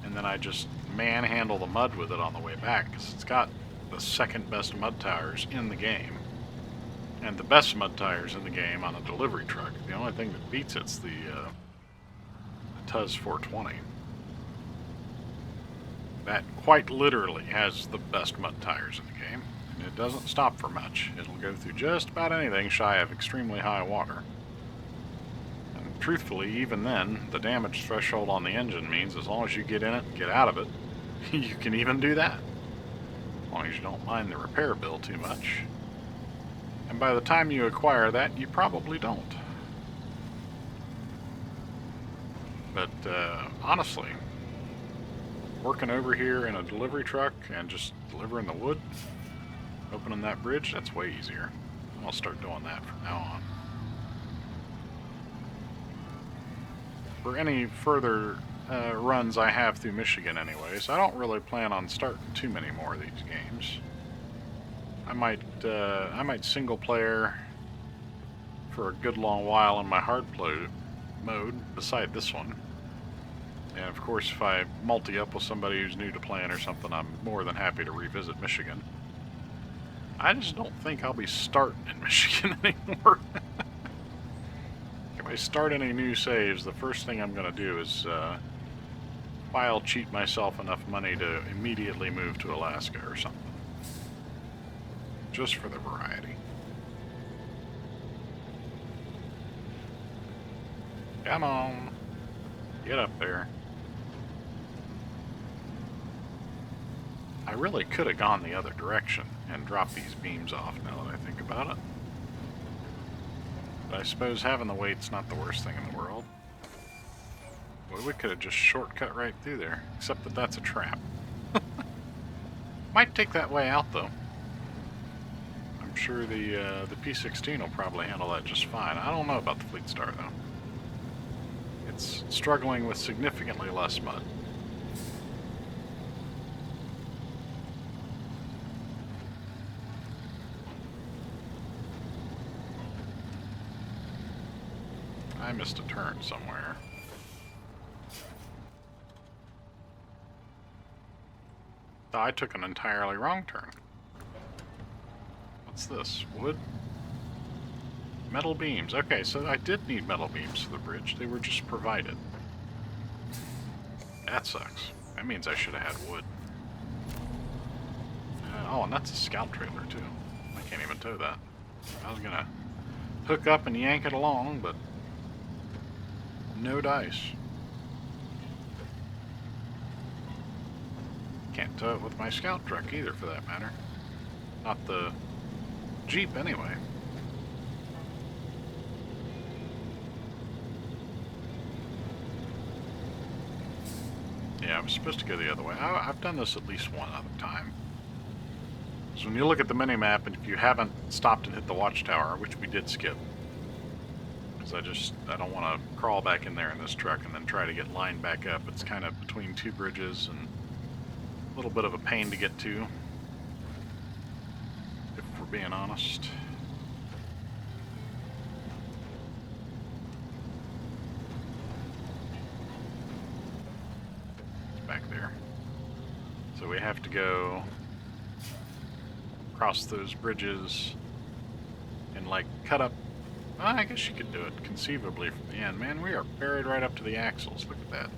And then I just manhandle the mud with it on the way back, because it's got the second best mud tires in the game. And the best mud tires in the game on a delivery truck. The only thing that beats it's the Tuz 420. that quite literally has the best mud tires in the game, and it doesn't stop for much. It'll go through just about anything shy of extremely high water. And truthfully, even then, the damage threshold on the engine means as long as you get in it and get out of it, you can even do that. As long as you don't mind the repair bill too much. And by the time you acquire that, you probably don't. But honestly, working over here in a delivery truck and just delivering the wood, opening that bridge, that's way easier. I'm going to start doing that from now on. For any further runs I have through Michigan anyways, I don't really plan on starting too many more of these games. I might single player for a good long while in my hard mode beside this one. And of course, if I multi-up with somebody who's new to playing or something, I'm more than happy to revisit Michigan. I just don't think I'll be starting in Michigan anymore. If I start any new saves, the first thing I'm going to do is file cheat myself enough money to immediately move to Alaska or something. Just for the variety. Come on. Get up there. I really could have gone the other direction and dropped these beams off now that I think about it. But I suppose having the weight's not the worst thing in the world. Well, we could have just shortcut right through there, except that that's a trap. Might take that way out though. I'm sure the P16 will probably handle that just fine. I don't know about the Fleet Star though. It's struggling with significantly less mud. I missed a turn somewhere. I took an entirely wrong turn. What's this? Wood? Metal beams. Okay, so I did need metal beams for the bridge. They were just provided. That sucks. That means I should have had wood. Oh, and that's a scout trailer, too. I can't even tow that. I was gonna hook up and yank it along, but no dice. Can't tow it with my scout truck either, for that matter. Not the Jeep, anyway. Yeah, I was supposed to go the other way. I've done this at least one other time. So when you look at the mini-map, and if you haven't stopped and hit the watchtower, which we did skip, because I don't want to crawl back in there in this truck and then try to get lined back up. It's kind of between two bridges and a little bit of a pain to get to, if we're being honest. Back there. So we have to go across those bridges and like cut up. Well, I guess you could do it conceivably from the end. Man, we are buried right up to the axles. Look at that.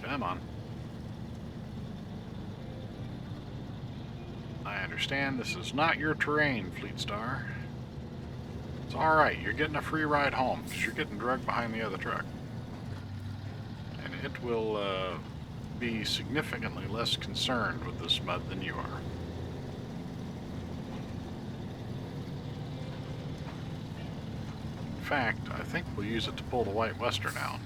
Come on. I understand this is not your terrain, Fleet Star. It's alright, you're getting a free ride home because you're getting dragged behind the other truck. And it will be significantly less concerned with this mud than you are. In fact, I think we'll use it to pull the White Western out.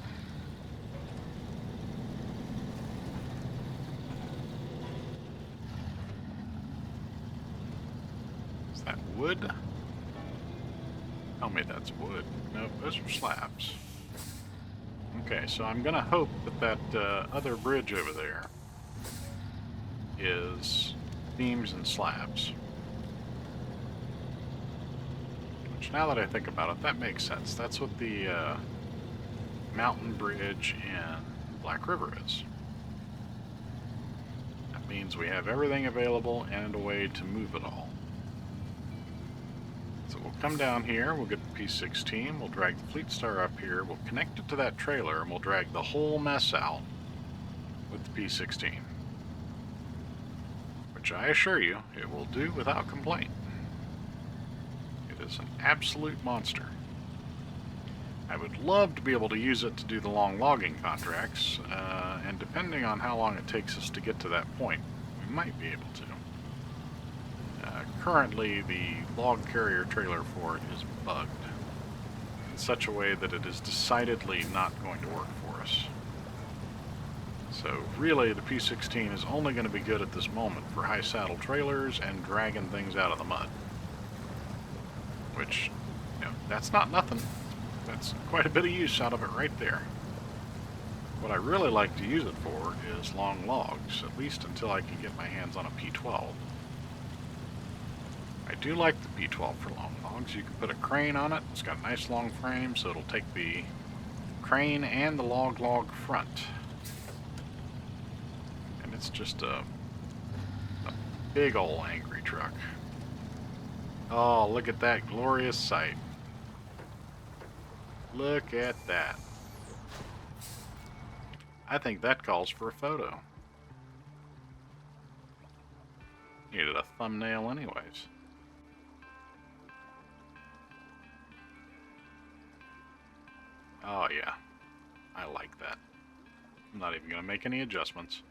Is that wood? Tell me that's wood. Nope, those are slabs. Okay, so I'm gonna hope that other bridge over there is beams and slabs. Which, now that I think about it, that makes sense. That's what the mountain bridge in Black River is. That means we have everything available and a way to move it all. So we'll come down here, we'll get the P16, we'll drag the Fleet Star up here, we'll connect it to that trailer, and we'll drag the whole mess out with the P16. Which I assure you, it will do without complaint. It is an absolute monster. I would love to be able to use it to do the long logging contracts, and depending on how long it takes us to get to that point, we might be able to. Currently, the log carrier trailer for it is bugged in such a way that it is decidedly not going to work for us. So really, the P16 is only going to be good at this moment for high saddle trailers and dragging things out of the mud. Which, you know, that's not nothing. That's quite a bit of use out of it right there. What I really like to use it for is long logs, at least until I can get my hands on a P12. I do like the P12 for long logs. You can put a crane on it. It's got a nice long frame, so it'll take the crane and the log front. And it's just a big ol' angry truck. Oh, look at that glorious sight. Look at that. I think that calls for a photo. Needed a thumbnail anyways. Oh yeah, I like that. I'm not even going to make any adjustments.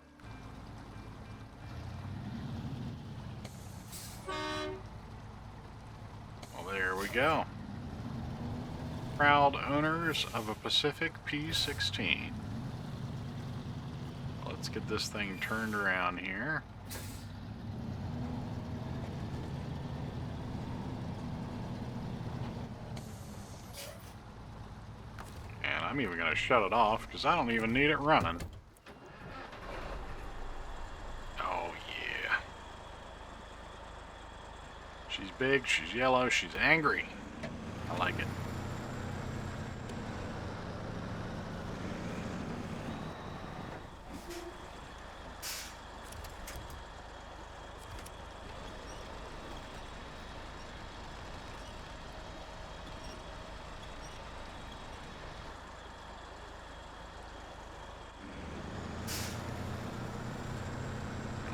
Well, there we go. Proud owners of a Pacific P16. Let's get this thing turned around here. And I'm even going to shut it off because I don't even need it running. Oh yeah. She's big, she's yellow, she's angry. I like it.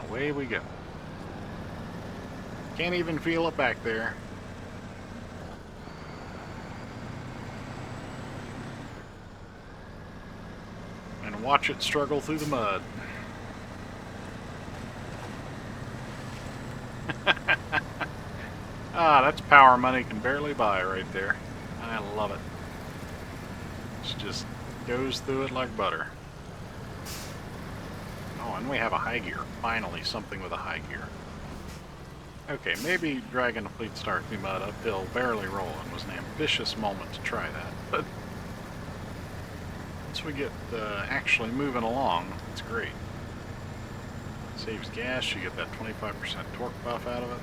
Away we go. Can't even feel it back there. And watch it struggle through the mud. Ah, that's power money can barely buy right there. I love it. It just goes through it like butter. Oh, and we have a high gear. Finally, something with a high gear. Okay, maybe dragging a Fleet Star through mud uphill, barely rolling, was an ambitious moment to try that. But once we get actually moving along, it's great. Saves gas, you get that 25% torque buff out of it.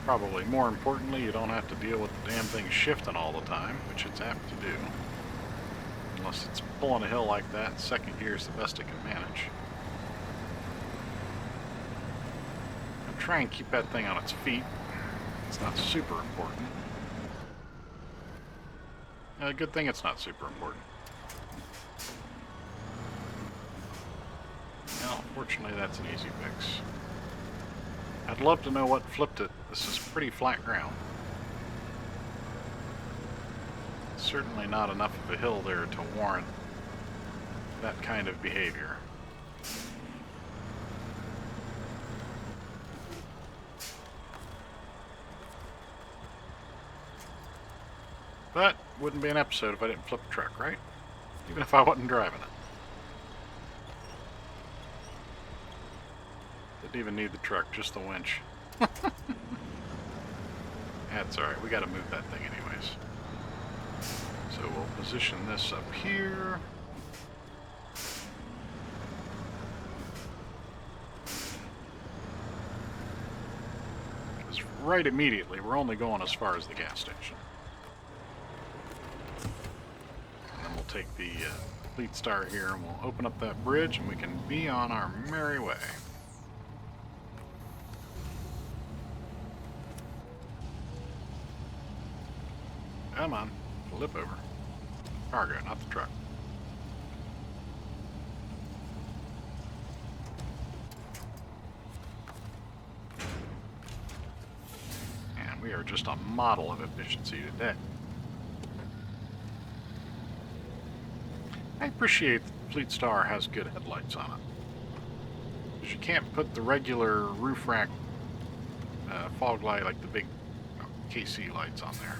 Probably more importantly, you don't have to deal with the damn thing shifting all the time, which it's apt to do. Unless it's pulling a hill like that, second gear is the best it can manage. And try and keep that thing on its feet. It's not super important. Good thing it's not super important. Well, fortunately that's an easy fix. I'd love to know what flipped it. This is pretty flat ground. Certainly not enough of a hill there to warrant that kind of behavior. But wouldn't be an episode if I didn't flip a truck, right? Even if I wasn't driving it. Didn't even need the truck, just the winch. That's alright, we gotta move that thing anyways. So we'll position this up here. Because right immediately, we're only going as far as the gas station. And then we'll take the Fleet Star here and we'll open up that bridge and we can be on our merry way. Come on, flip over. Cargo, not the truck. And we are just a model of efficiency today. I appreciate that the Fleet Star has good headlights on it. Because you can't put the regular roof rack fog light, like the big KC lights on there.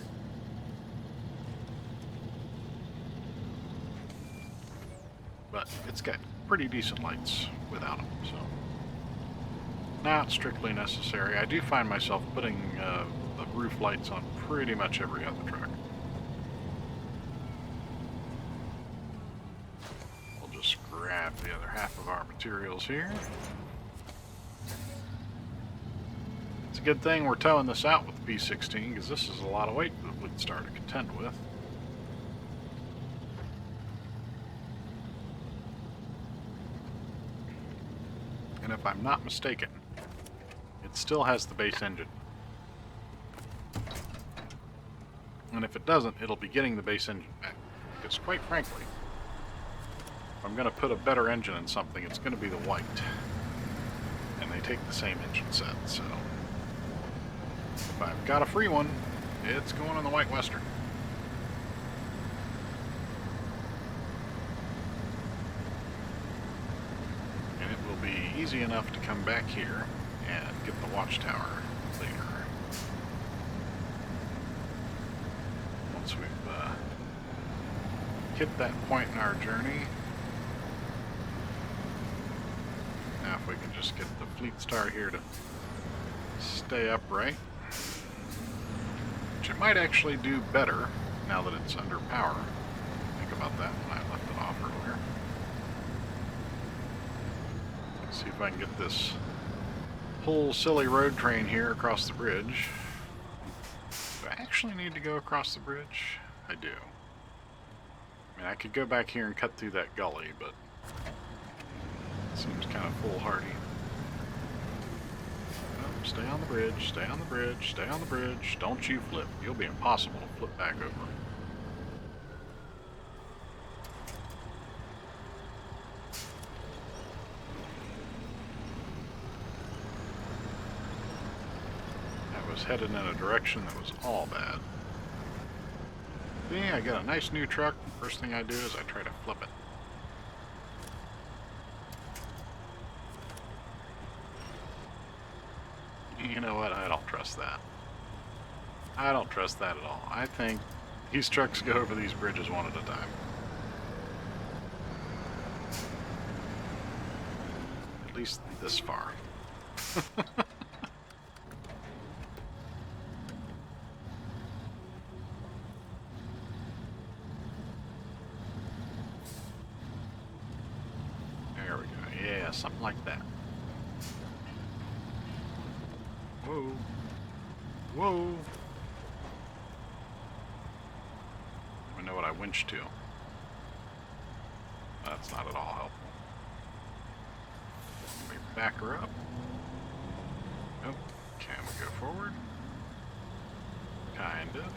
But it's got pretty decent lights without them, so not strictly necessary. I do find myself putting the roof lights on pretty much every other truck. We'll just grab the other half of our materials here. It's a good thing we're towing this out with the P16, because this is a lot of weight for the Fleet Star to contend with. And if I'm not mistaken, it still has the base engine. And if it doesn't, it'll be getting the base engine back. Because quite frankly, if I'm going to put a better engine in something, it's going to be the white. And they take the same engine set, so if I've got a free one, it's going in the White Western. And it will be easy enough to come back here and get the watchtower later. Once we've hit that point in our journey. Now if we can just get the Fleet Star here to stay upright. Which it might actually do better now that it's under power. Think about that when I left it off earlier. Let's see if I can get this whole silly road train here across the bridge. Do I actually need to go across the bridge? I do. I mean, I could go back here and cut through that gully, but it seems kind of foolhardy. Oh, stay on the bridge, stay on the bridge, stay on the bridge. Don't you flip. You'll be impossible to flip back over. Headed in a direction that was all bad. See, I get a nice new truck. First thing I do is I try to flip it. You know what? I don't trust that. I don't trust that at all. I think these trucks go over these bridges one at a time. At least this far. Something like that. Whoa. Whoa. I know what I winched to. That's not at all helpful. Let me back her up. Nope. Can we go forward? Kind of.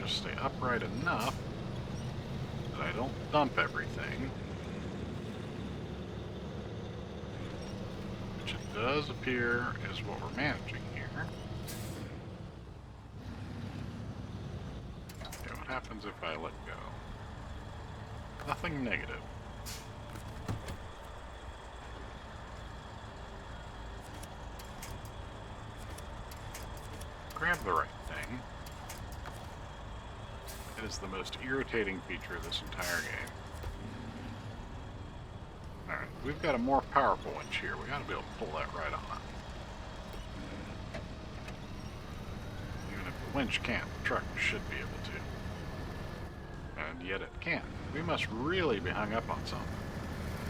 Stay upright enough that I don't dump everything, which it does appear is what we're managing here. Okay, what happens if I let go? Nothing negative. Grab the right thing. It is the most irritating feature of this entire game. Alright, we've got a more powerful winch here. We gotta be able to pull that right on. Even if the winch can't, the truck should be able to. And yet it can't. We must really be hung up on something.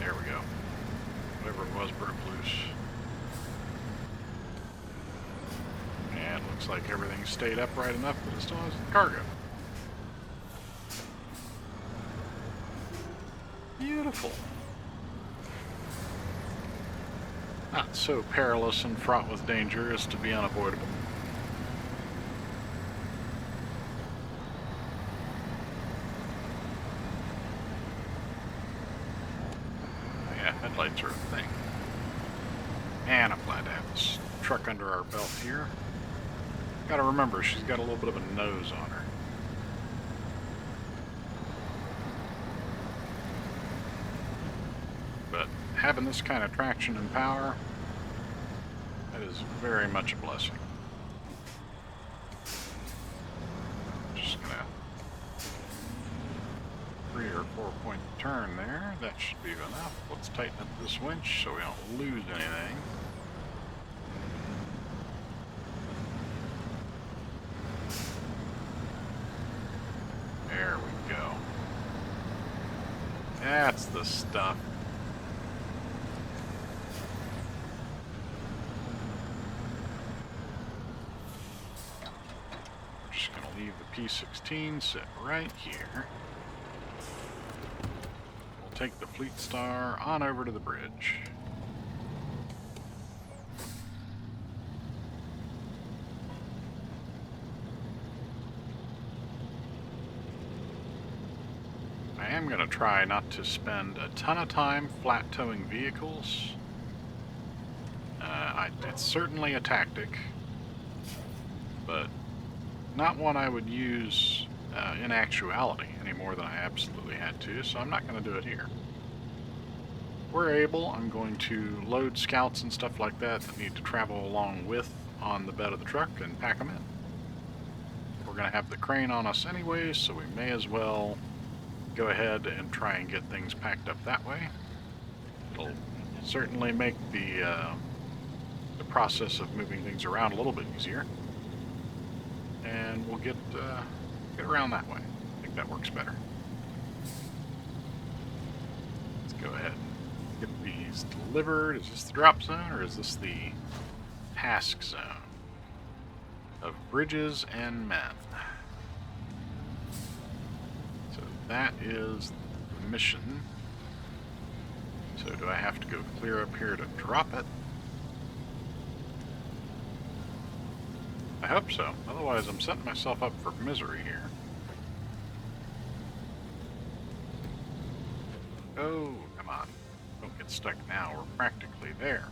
There we go. Whatever it was broke loose. And Looks like everything stayed upright enough that it still has cargo. Beautiful. Not so perilous and fraught with danger as to be unavoidable. Yeah, headlights are a thing. And I'm glad to have this truck under our belt here. Gotta remember, she's got a little bit of a nose on her. But having this kind of traction and power, that is very much a blessing. Just gonna 3 or 4 point turn there. That should be enough. Let's tighten up this winch so we don't lose anything. There we go. That's the stuff. We're just going to leave the P16 sit right here. We'll take the Fleet Star on over to the bridge. I am going to try not to spend a ton of time flat towing vehicles. It's certainly a tactic, but not one I would use in actuality any more than I absolutely had to, so I'm not going to do it here. If we're able, I'm going to load scouts and stuff like that that need to travel along with on the bed of the truck and pack them in. We're going to have the crane on us anyway, so we may as well go ahead and try and get things packed up that way. It'll certainly make the process of moving things around a little bit easier, and we'll get around that way. I think that works better. Let's go ahead and get these delivered. Is this the drop zone, or is this the task zone of bridges and men? So that is the mission. So do I have to go clear up here to drop it? I hope so. Otherwise, I'm setting myself up for misery here. Oh, come on. Don't get stuck now. We're practically there.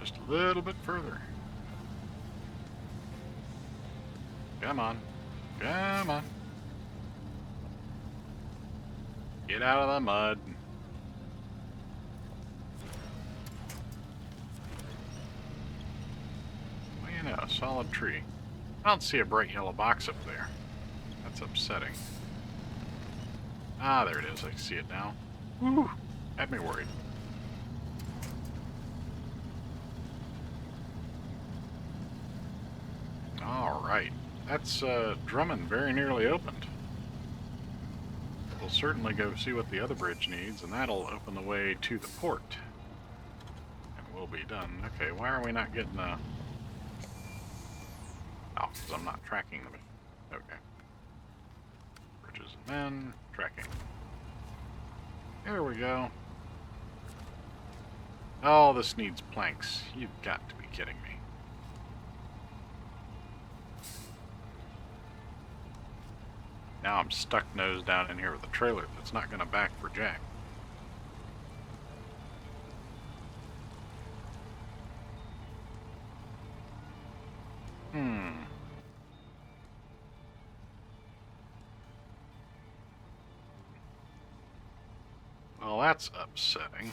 Just a little bit further. Come on. Come on. Get out of the mud. A solid tree. I don't see a bright yellow box up there. That's upsetting. Ah, there it is. I see it now. Woo! Had me worried. Alright. That's Drummond very nearly opened. We'll certainly go see what the other bridge needs, and that'll open the way to the port. And we'll be done. Okay, why are we not getting a... Oh, because I'm not tracking them. Okay. Bridges and men, tracking. There we go. Oh, this needs planks. You've got to be kidding me. Now I'm stuck nose down in here with a trailer that's not going to back for jack. Well, that's upsetting.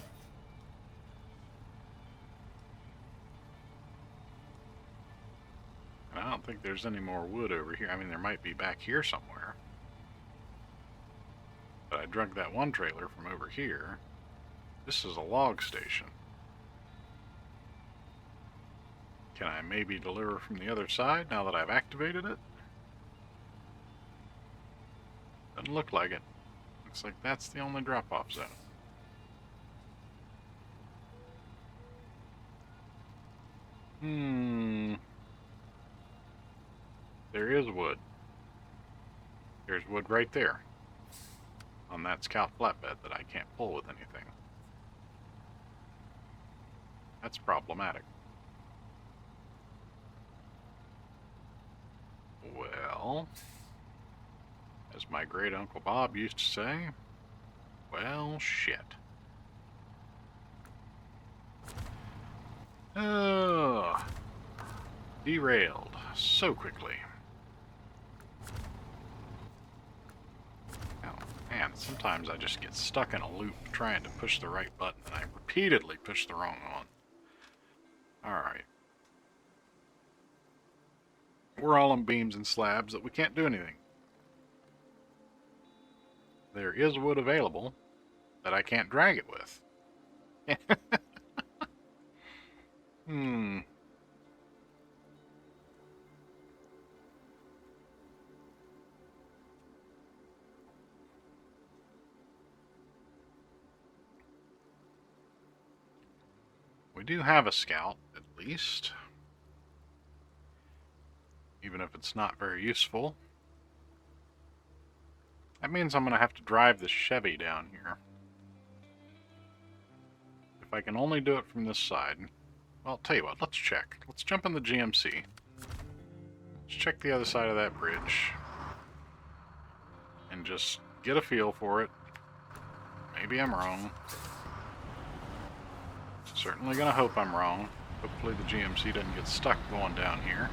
And I don't think there's any more wood over here. I mean, there might be back here somewhere. But I drug that one trailer from over here. This is a log station. Can I maybe deliver from the other side now that I've activated it? Doesn't look like it. Looks like that's the only drop-off zone. There is wood. There's wood right there on that scout flatbed that I can't pull with anything. That's problematic. Well, as my great Uncle Bob used to say, well, shit. Oh, derailed so quickly. Oh, man, sometimes I just get stuck in a loop trying to push the right button, and I repeatedly push the wrong one. Alright. We're all on beams and slabs that we can't do anything. There is wood available that I can't drag it with. We do have a scout, at least. Even if it's not very useful. That means I'm going to have to drive the Chevy down here. If I can only do it from this side. Well, I'll tell you what, let's check. Let's jump in the GMC. Let's check the other side of that bridge. And just get a feel for it. Maybe I'm wrong. Certainly going to hope I'm wrong. Hopefully the GMC doesn't get stuck going down here.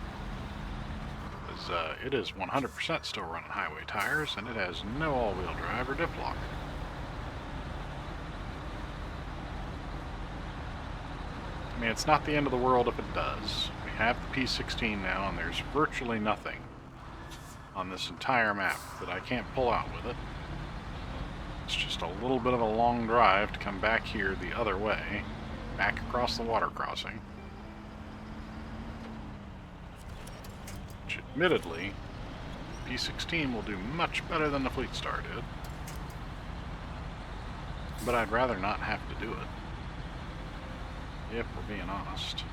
Because it is 100% still running highway tires, and it has no all-wheel drive or diff lock. I mean, it's not the end of the world if it does. We have the P16 now, and there's virtually nothing on this entire map that I can't pull out with it. It's just a little bit of a long drive to come back here the other way, back across the water crossing. Which, admittedly, P16 will do much better than the Fleet Star did. But I'd rather not have to do it. If we're being honest.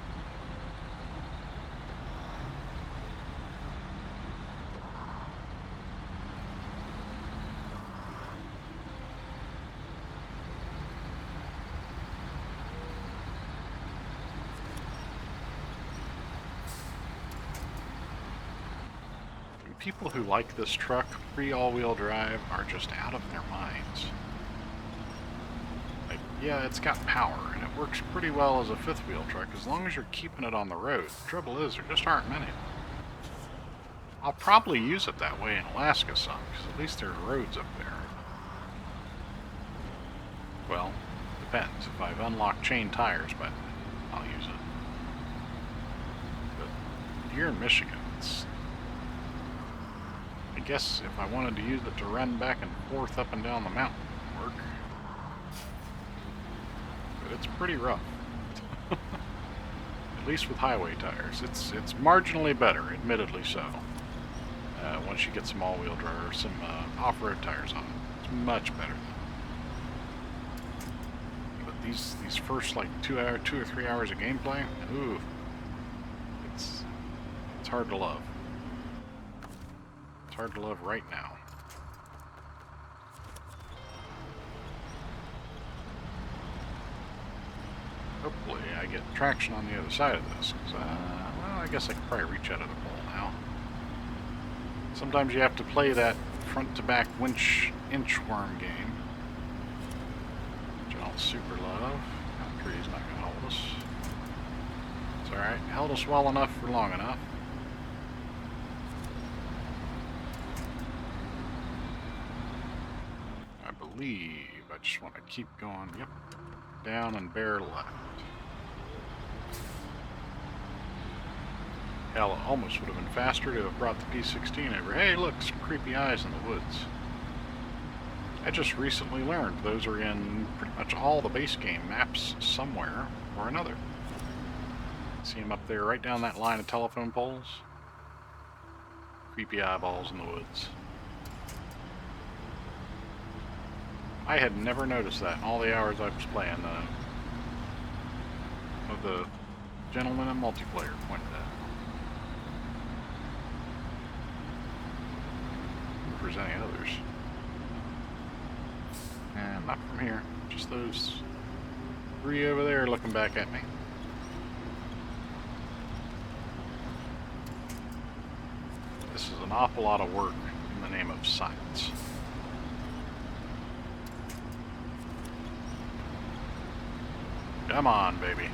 And people who like this truck, free all-wheel drive, are just out of their minds. Yeah, it's got power, and it works pretty well as a fifth-wheel truck as long as you're keeping it on the road. The trouble is, there just aren't many. I'll probably use it that way in Alaska some, because at least there's roads up there. Well, depends. If I've unlocked chain tires by then, I'll use it. But here in Michigan, it's... I guess if I wanted to use it to run back and forth up and down the mountain, it would work. It's pretty rough. At least with highway tires. It's marginally better, admittedly so. Once you get some all-wheel drive or some off-road tires on it, it's much better. But these first like 2 or 3 hours of gameplay, ooh, it's hard to love. It's hard to love right now. Hopefully I get traction on the other side of this, because, well, I guess I could probably reach out of the pole now. Sometimes you have to play that front-to-back winch inchworm game, which I don't super love. That tree's not going to hold us. It's alright, held us well enough for long enough. I believe I just want to keep going, yep, down and bear left. Hell, it almost would have been faster to have brought the P16 over. Hey, look, some creepy eyes in the woods. I just recently learned those are in pretty much all the base game maps somewhere or another. See them up there right down that line of telephone poles? Creepy eyeballs in the woods. I had never noticed that in all the hours I was playing. The gentleman in multiplayer pointed out. there's any others. And not from here. Just those 3 over there looking back at me. This is an awful lot of work in the name of science. Come on, baby.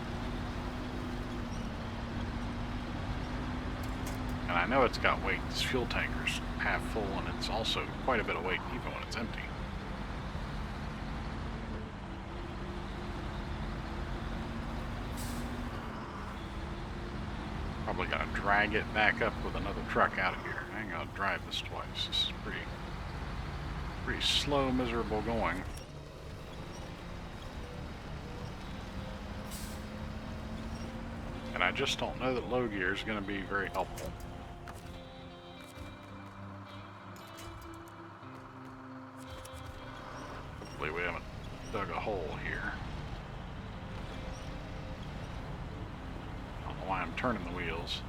And I know it's got weight. This fuel tanker's half full, and it's also quite a bit of weight even when it's empty. Probably gotta drag it back up with another truck out of here. I ain't gonna drive this twice. This is pretty slow, miserable going. And I just don't know that low gear is going to be very helpful. Hopefully we haven't dug a hole here. I don't know why I'm turning the wheels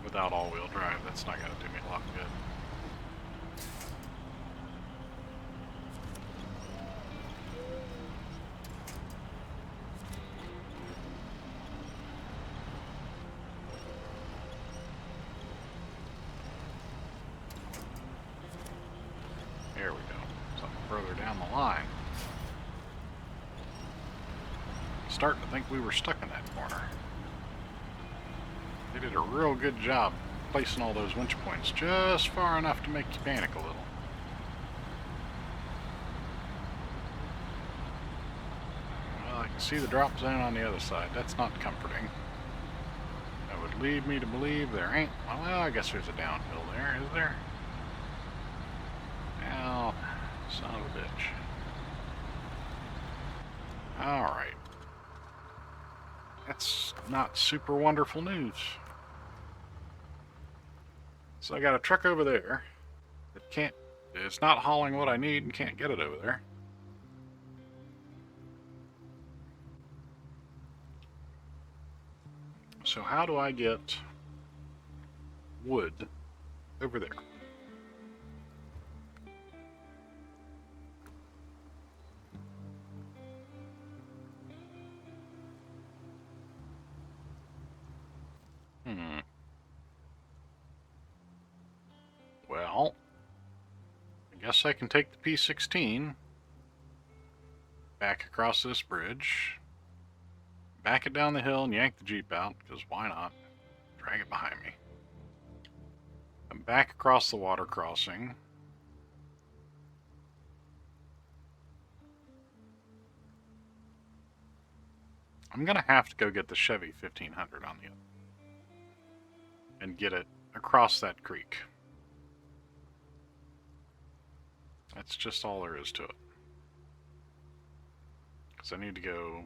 without all-wheel drive. That's not going to do me a lot of good. There we go. Something further down the line. Starting to think we were stuck in that corner. They did a real good job placing all those winch points just far enough to make you panic a little. Well, I can see the drop zone on the other side. That's not comforting. That would lead me to believe there ain't... Well, I guess there's a downhill there, is there? Well, son of a bitch. Alright. That's not super wonderful news. So I got a truck over there that can't... It's not hauling what I need and can't get it over there. So how do I get wood over there? Well, I guess I can take the P16 back across this bridge, back it down the hill and yank the Jeep out, because why not? Drag it behind me. And back across the water crossing. I'm going to have to go get the Chevy 1500 on the other and get it across that creek. That's just all there is to it. Because I need to go...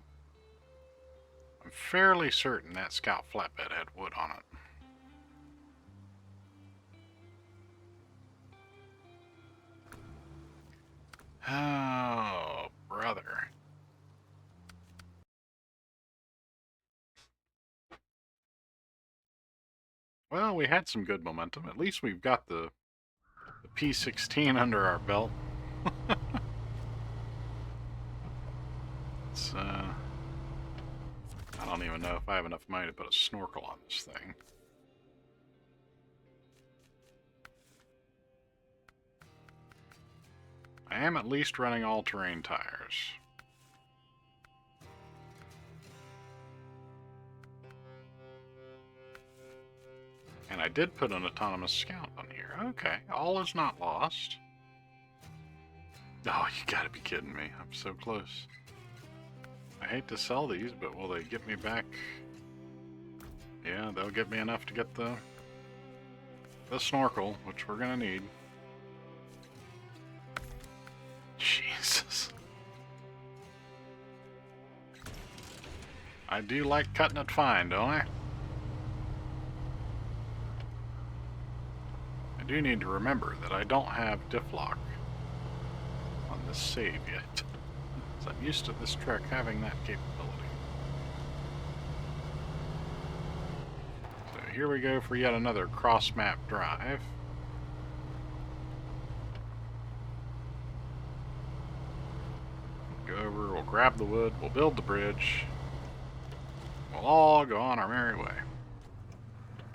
I'm fairly certain that Scout flatbed had wood on it. Oh, brother. Well, we had some good momentum. At least we've got the P16 under our belt. It's, I don't even know if I have enough money to put a snorkel on this thing. I am at least running all-terrain tires. And I did put an autonomous Scout on here. Okay, all is not lost. Oh, you gotta be kidding me. I'm so close. I hate to sell these, but will they get me back? Yeah, they'll get me enough to get the snorkel, which we're gonna need. Jesus. I do like cutting it fine, don't I? I do need to remember that I don't have diff lock on this save yet. So I'm used to this truck having that capability. So here we go for yet another cross-map drive. over, we'll grab the wood, we'll build the bridge. We'll all go on our merry way.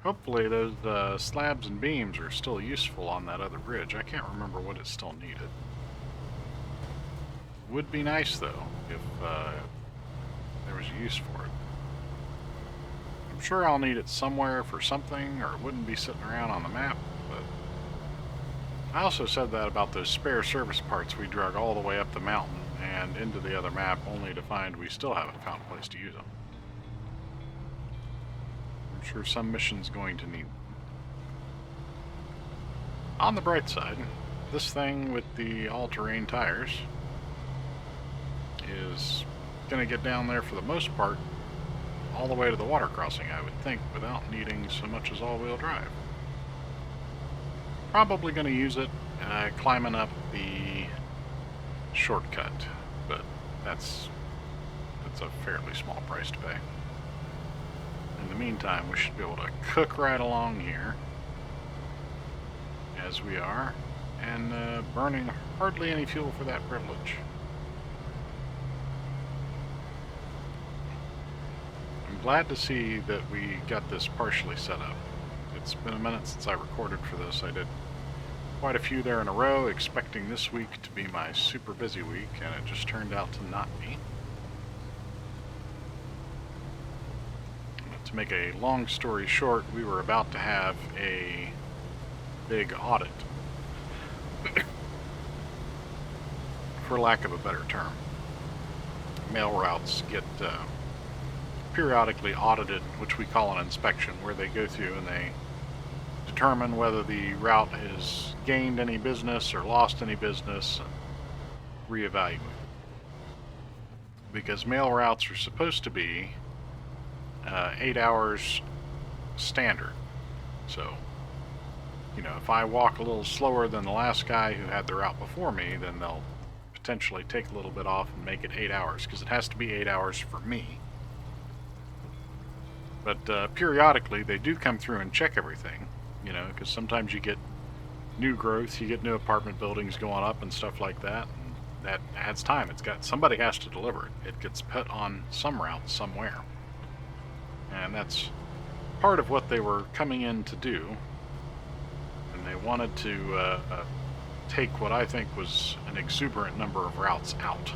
Hopefully those slabs and beams are still useful on that other bridge. I can't remember what it still needed. Would be nice, though, if there was a use for it. I'm sure I'll need it somewhere for something, or it wouldn't be sitting around on the map, but I also said that about those spare service parts we drug all the way up the mountain and into the other map, only to find we still haven't found a place to use them. I'm sure some mission's going to need. On the bright side, this thing with the all-terrain tires is going to get down there for the most part all the way to the water crossing, I would think, without needing so much as all-wheel drive. Probably going to use it climbing up the shortcut, but that's a fairly small price to pay. In the meantime, we should be able to cook right along here, as we are, and burning hardly any fuel for that privilege. I'm glad to see that we got this partially set up. It's been a minute since I recorded for this. I did quite a few there in a row, expecting this week to be my super busy week, and it just turned out to not be. To make a long story short, we were about to have a big audit, for lack of a better term. Mail routes get periodically audited, which we call an inspection, where they go through and they determine whether the route has gained any business or lost any business, and reevaluate. Because mail routes are supposed to be 8 hours standard. So, you know, if I walk a little slower than the last guy who had the route before me, then they'll potentially take a little bit off and make it 8 hours, because it has to be 8 hours for me. But periodically they do come through and check everything, you know, because sometimes you get new growth, you get new apartment buildings going up and stuff like that, and that adds time. Somebody has to deliver it. It gets put on some route somewhere. And that's part of what they were coming in to do. And they wanted to take what I think was an exuberant number of routes out.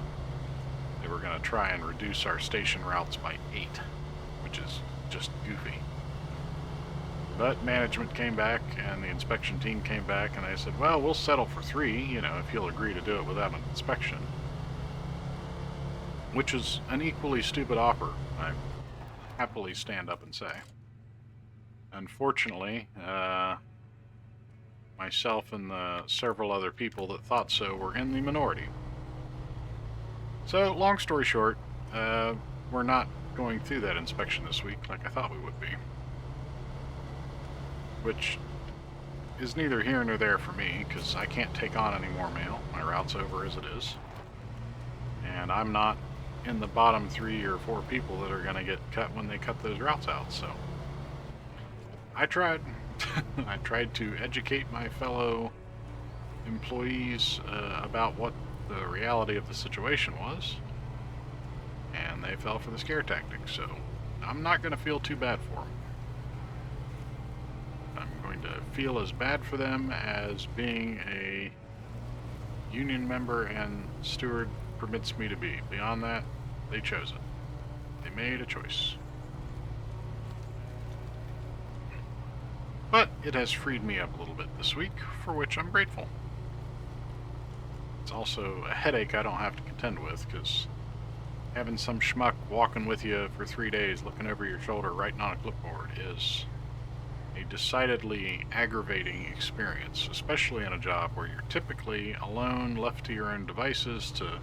They were going to try and reduce our station routes by 8, which is just goofy. But management came back and the inspection team came back and they said, well, we'll settle for 3, you know, if you'll agree to do it without an inspection. Which is an equally stupid offer, I happily stand up and say. Unfortunately, myself and the several other people that thought so were in the minority. So, long story short, we're not going through that inspection this week like I thought we would be. Which is neither here nor there for me, because I can't take on any more mail. My route's over as it is. And I'm not in the bottom 3 or 4 people that are going to get cut when they cut those routes out, so I tried. I tried to educate my fellow employees about what the reality of the situation was, and they fell for the scare tactic, so I'm not going to feel too bad for them. I'm going to feel as bad for them as being a union member and steward permits me to be. Beyond that, they chose it. They made a choice. But it has freed me up a little bit this week, for which I'm grateful. It's also a headache I don't have to contend with, because having some schmuck walking with you for 3 days looking over your shoulder writing on a clipboard is a decidedly aggravating experience, especially in a job where you're typically alone, left to your own devices to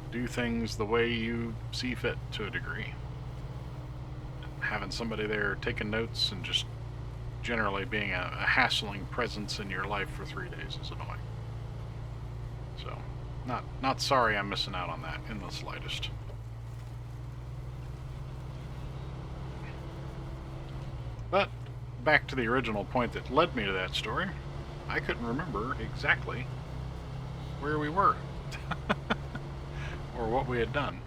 do things the way you see fit to a degree. Having somebody there taking notes and just generally being a hassling presence in your life for 3 days is annoying. So, not sorry I'm missing out on that in the slightest. But back to the original point that led me to that story, I couldn't remember exactly where we were. or what we had done.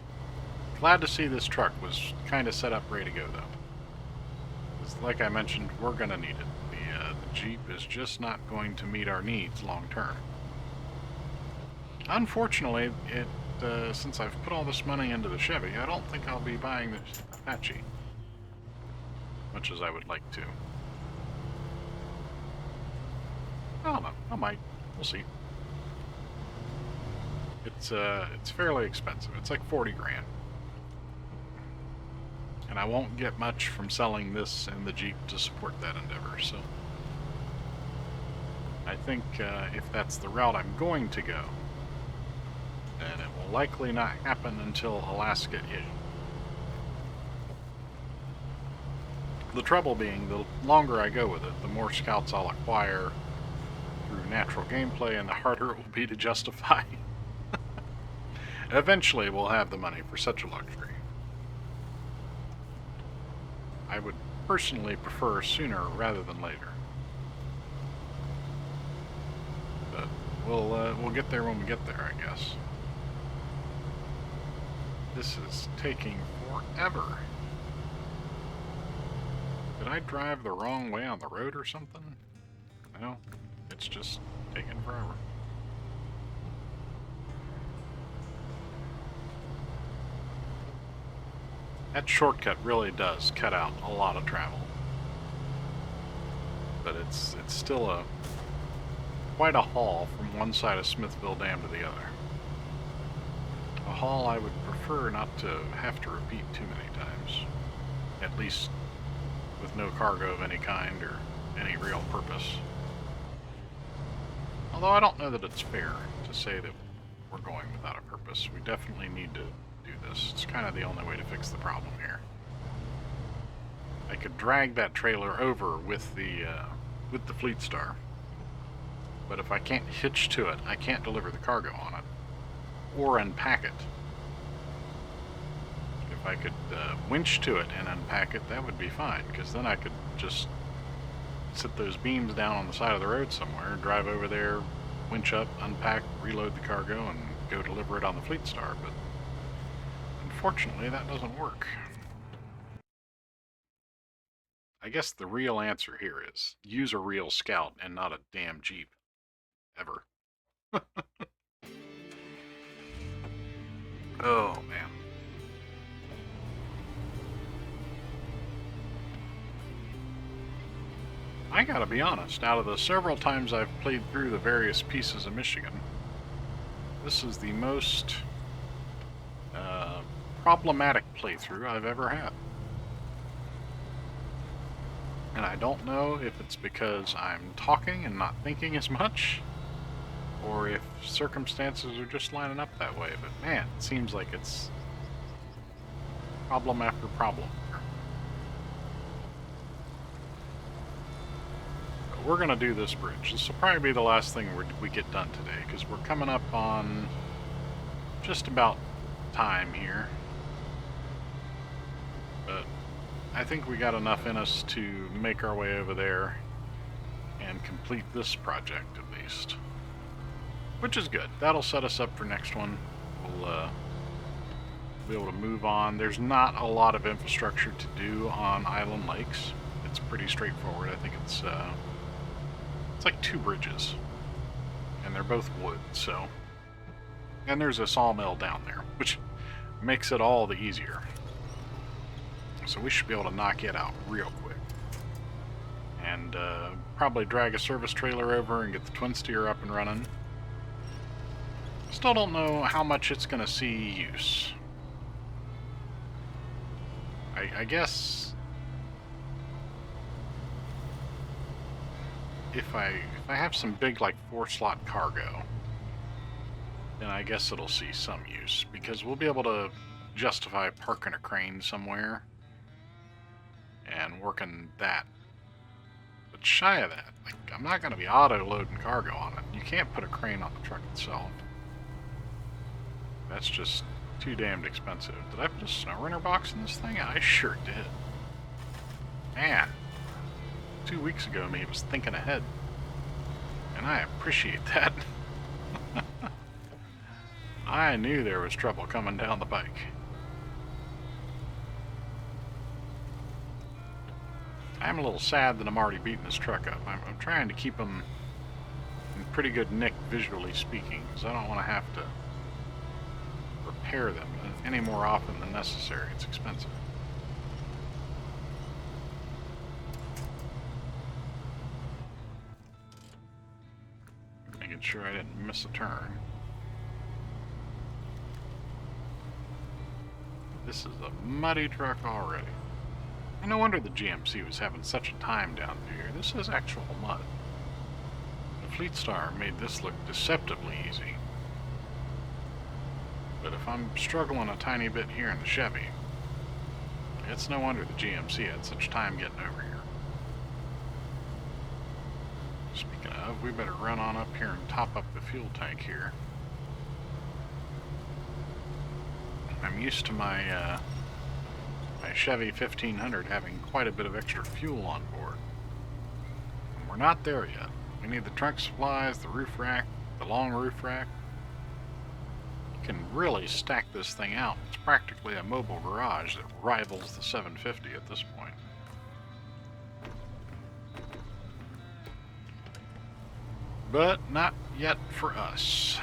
Glad to see this truck was kind of set up ready to go, though. 'Cause like I mentioned, we're going to need it. The Jeep is just not going to meet our needs long term. Unfortunately, since I've put all this money into the Chevy, I don't think I'll be buying the Apache. Much as I would like to. I don't know. I might. We'll see. It's fairly expensive. It's like 40 grand. And I won't get much from selling this and the Jeep to support that endeavor, so I think if that's the route I'm going to go, then it will likely not happen until Alaska-ish. The trouble being, the longer I go with it, the more scouts I'll acquire through natural gameplay, and the harder it will be to justify. Eventually we'll have the money for such a luxury. I would personally prefer sooner rather than later. But we'll get there when we get there, I guess. This is taking forever. Did I drive the wrong way on the road or something? No, it's just taking forever. That shortcut really does cut out a lot of travel. But it's still quite a haul from one side of Smithville Dam to the other. A haul I would prefer not to have to repeat too many times. At least with no cargo of any kind or any real purpose. Although I don't know that it's fair to say that we're going without a purpose. We definitely need to do this. It's kind of the only way to fix the problem here. I could drag that trailer over with the Fleet Star, but if I can't hitch to it, I can't deliver the cargo on it or unpack it. If I could winch to it and unpack it, that would be fine, because then I could just sit those beams down on the side of the road somewhere, drive over there, winch up, unpack, reload the cargo, and go deliver it on the Fleet Star, but unfortunately that doesn't work. I guess the real answer here is use a real scout and not a damn Jeep. Ever. Oh, man. I gotta be honest, out of the several times I've played through the various pieces of Michigan, this is the most problematic playthrough I've ever had. And I don't know if it's because I'm talking and not thinking as much, or if circumstances are just lining up that way, but man, it seems like it's problem after problem. But we're gonna do this bridge. This will probably be the last thing we get done today, because we're coming up on just about time here. But I think we got enough in us to make our way over there and complete this project at least. Which is good. That'll set us up for next one. We'll be able to move on. There's not a lot of infrastructure to do on Island Lakes. It's pretty straightforward. I think it's like 2 bridges. And they're both wood, so. And there's a sawmill down there, which makes it all the easier. So we should be able to knock it out real quick. And probably drag a service trailer over and get the twin steer up and running. Still don't know how much it's going to see use. I guess if I have some big, like, 4-slot cargo, then I guess it'll see some use, because we'll be able to justify parking a crane somewhere and working that. But shy of that, like, I'm not going to be auto-loading cargo on it. You can't put a crane on the truck itself. That's just too damned expensive. Did I put a Snowrunner box in this thing? I sure did. Man, 2 weeks ago me was thinking ahead. And I appreciate that. I knew there was trouble coming down the pike. I'm a little sad that I'm already beating this truck up. I'm trying to keep them in pretty good nick, visually speaking, because I don't want to have to repair them any more often than necessary. It's expensive. Making sure I didn't miss a turn. This is a muddy truck already. And no wonder the GMC was having such a time down through here. This is actual mud. The Fleet Star made this look deceptively easy. But if I'm struggling a tiny bit here in the Chevy, it's no wonder the GMC had such time getting over here. Speaking of, we better run on up here and top up the fuel tank here. I'm used to my my Chevy 1500 having quite a bit of extra fuel on board. And we're not there yet. We need the trunk supplies, the roof rack, the long roof rack. You can really stack this thing out. It's practically a mobile garage that rivals the 750 at this point. But not yet for us.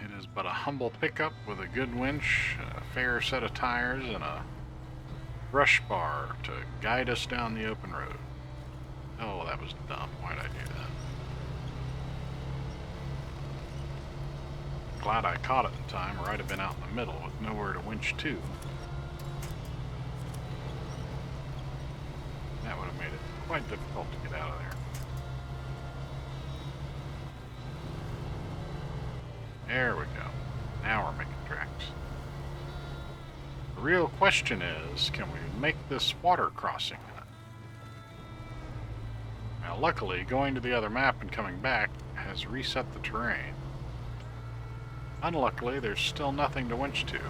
It is but a humble pickup with a good winch, a fair set of tires, and a brush bar to guide us down the open road. Oh, that was dumb. Why'd I do that? Glad I caught it in time, or I'd have been out in the middle with nowhere to winch to. That would have made it quite difficult to get out of there. There we go. Now we're making tracks. The real question is, can we make this water crossing in it? Now luckily, going to the other map and coming back has reset the terrain. Unluckily, there's still nothing to winch to.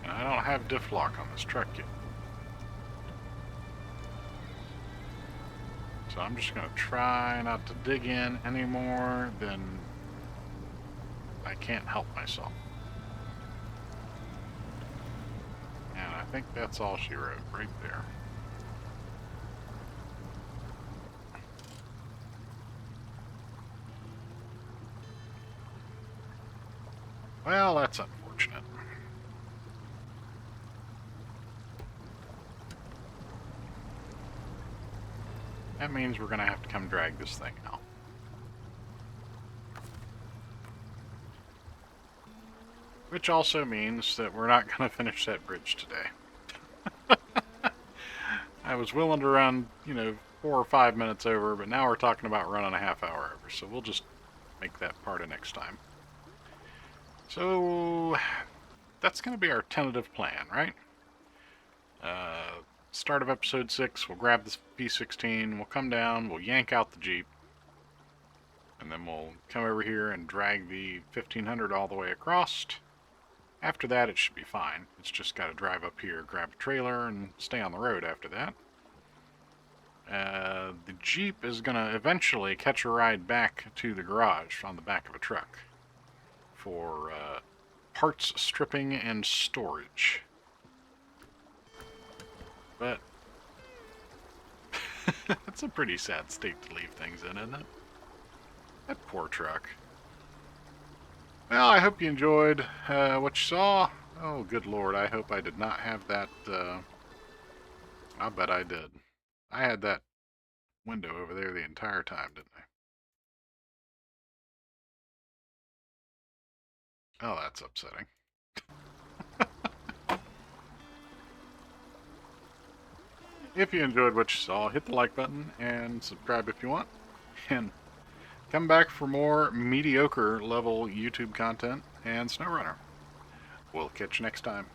And I don't have diff lock on this truck yet. So I'm just going to try not to dig in any more than I can't help myself. And I think that's all she wrote right there. Well, that's unfortunate. That means we're going to have to come drag this thing out. Which also means that we're not going to finish that bridge today. I was willing to run, 4 or 5 minutes over, but now we're talking about running a half hour over, so we'll just make that part of next time. So, that's going to be our tentative plan, right? Start of episode 6, we'll grab this P16, we'll come down, we'll yank out the Jeep, and then we'll come over here and drag the 1500 all the way across. After that, it should be fine. It's just got to drive up here, grab a trailer, and stay on the road after that. The Jeep is going to eventually catch a ride back to the garage on the back of a truck for parts stripping and storage. But it's a pretty sad state to leave things in, isn't it? That poor truck. Well, I hope you enjoyed what you saw. Oh, good lord, I hope I did not have that. I bet I did. I had that window over there the entire time, didn't I? Oh, that's upsetting. If you enjoyed what you saw, hit the like button and subscribe if you want. And come back for more mediocre level YouTube content and Snowrunner. We'll catch you next time.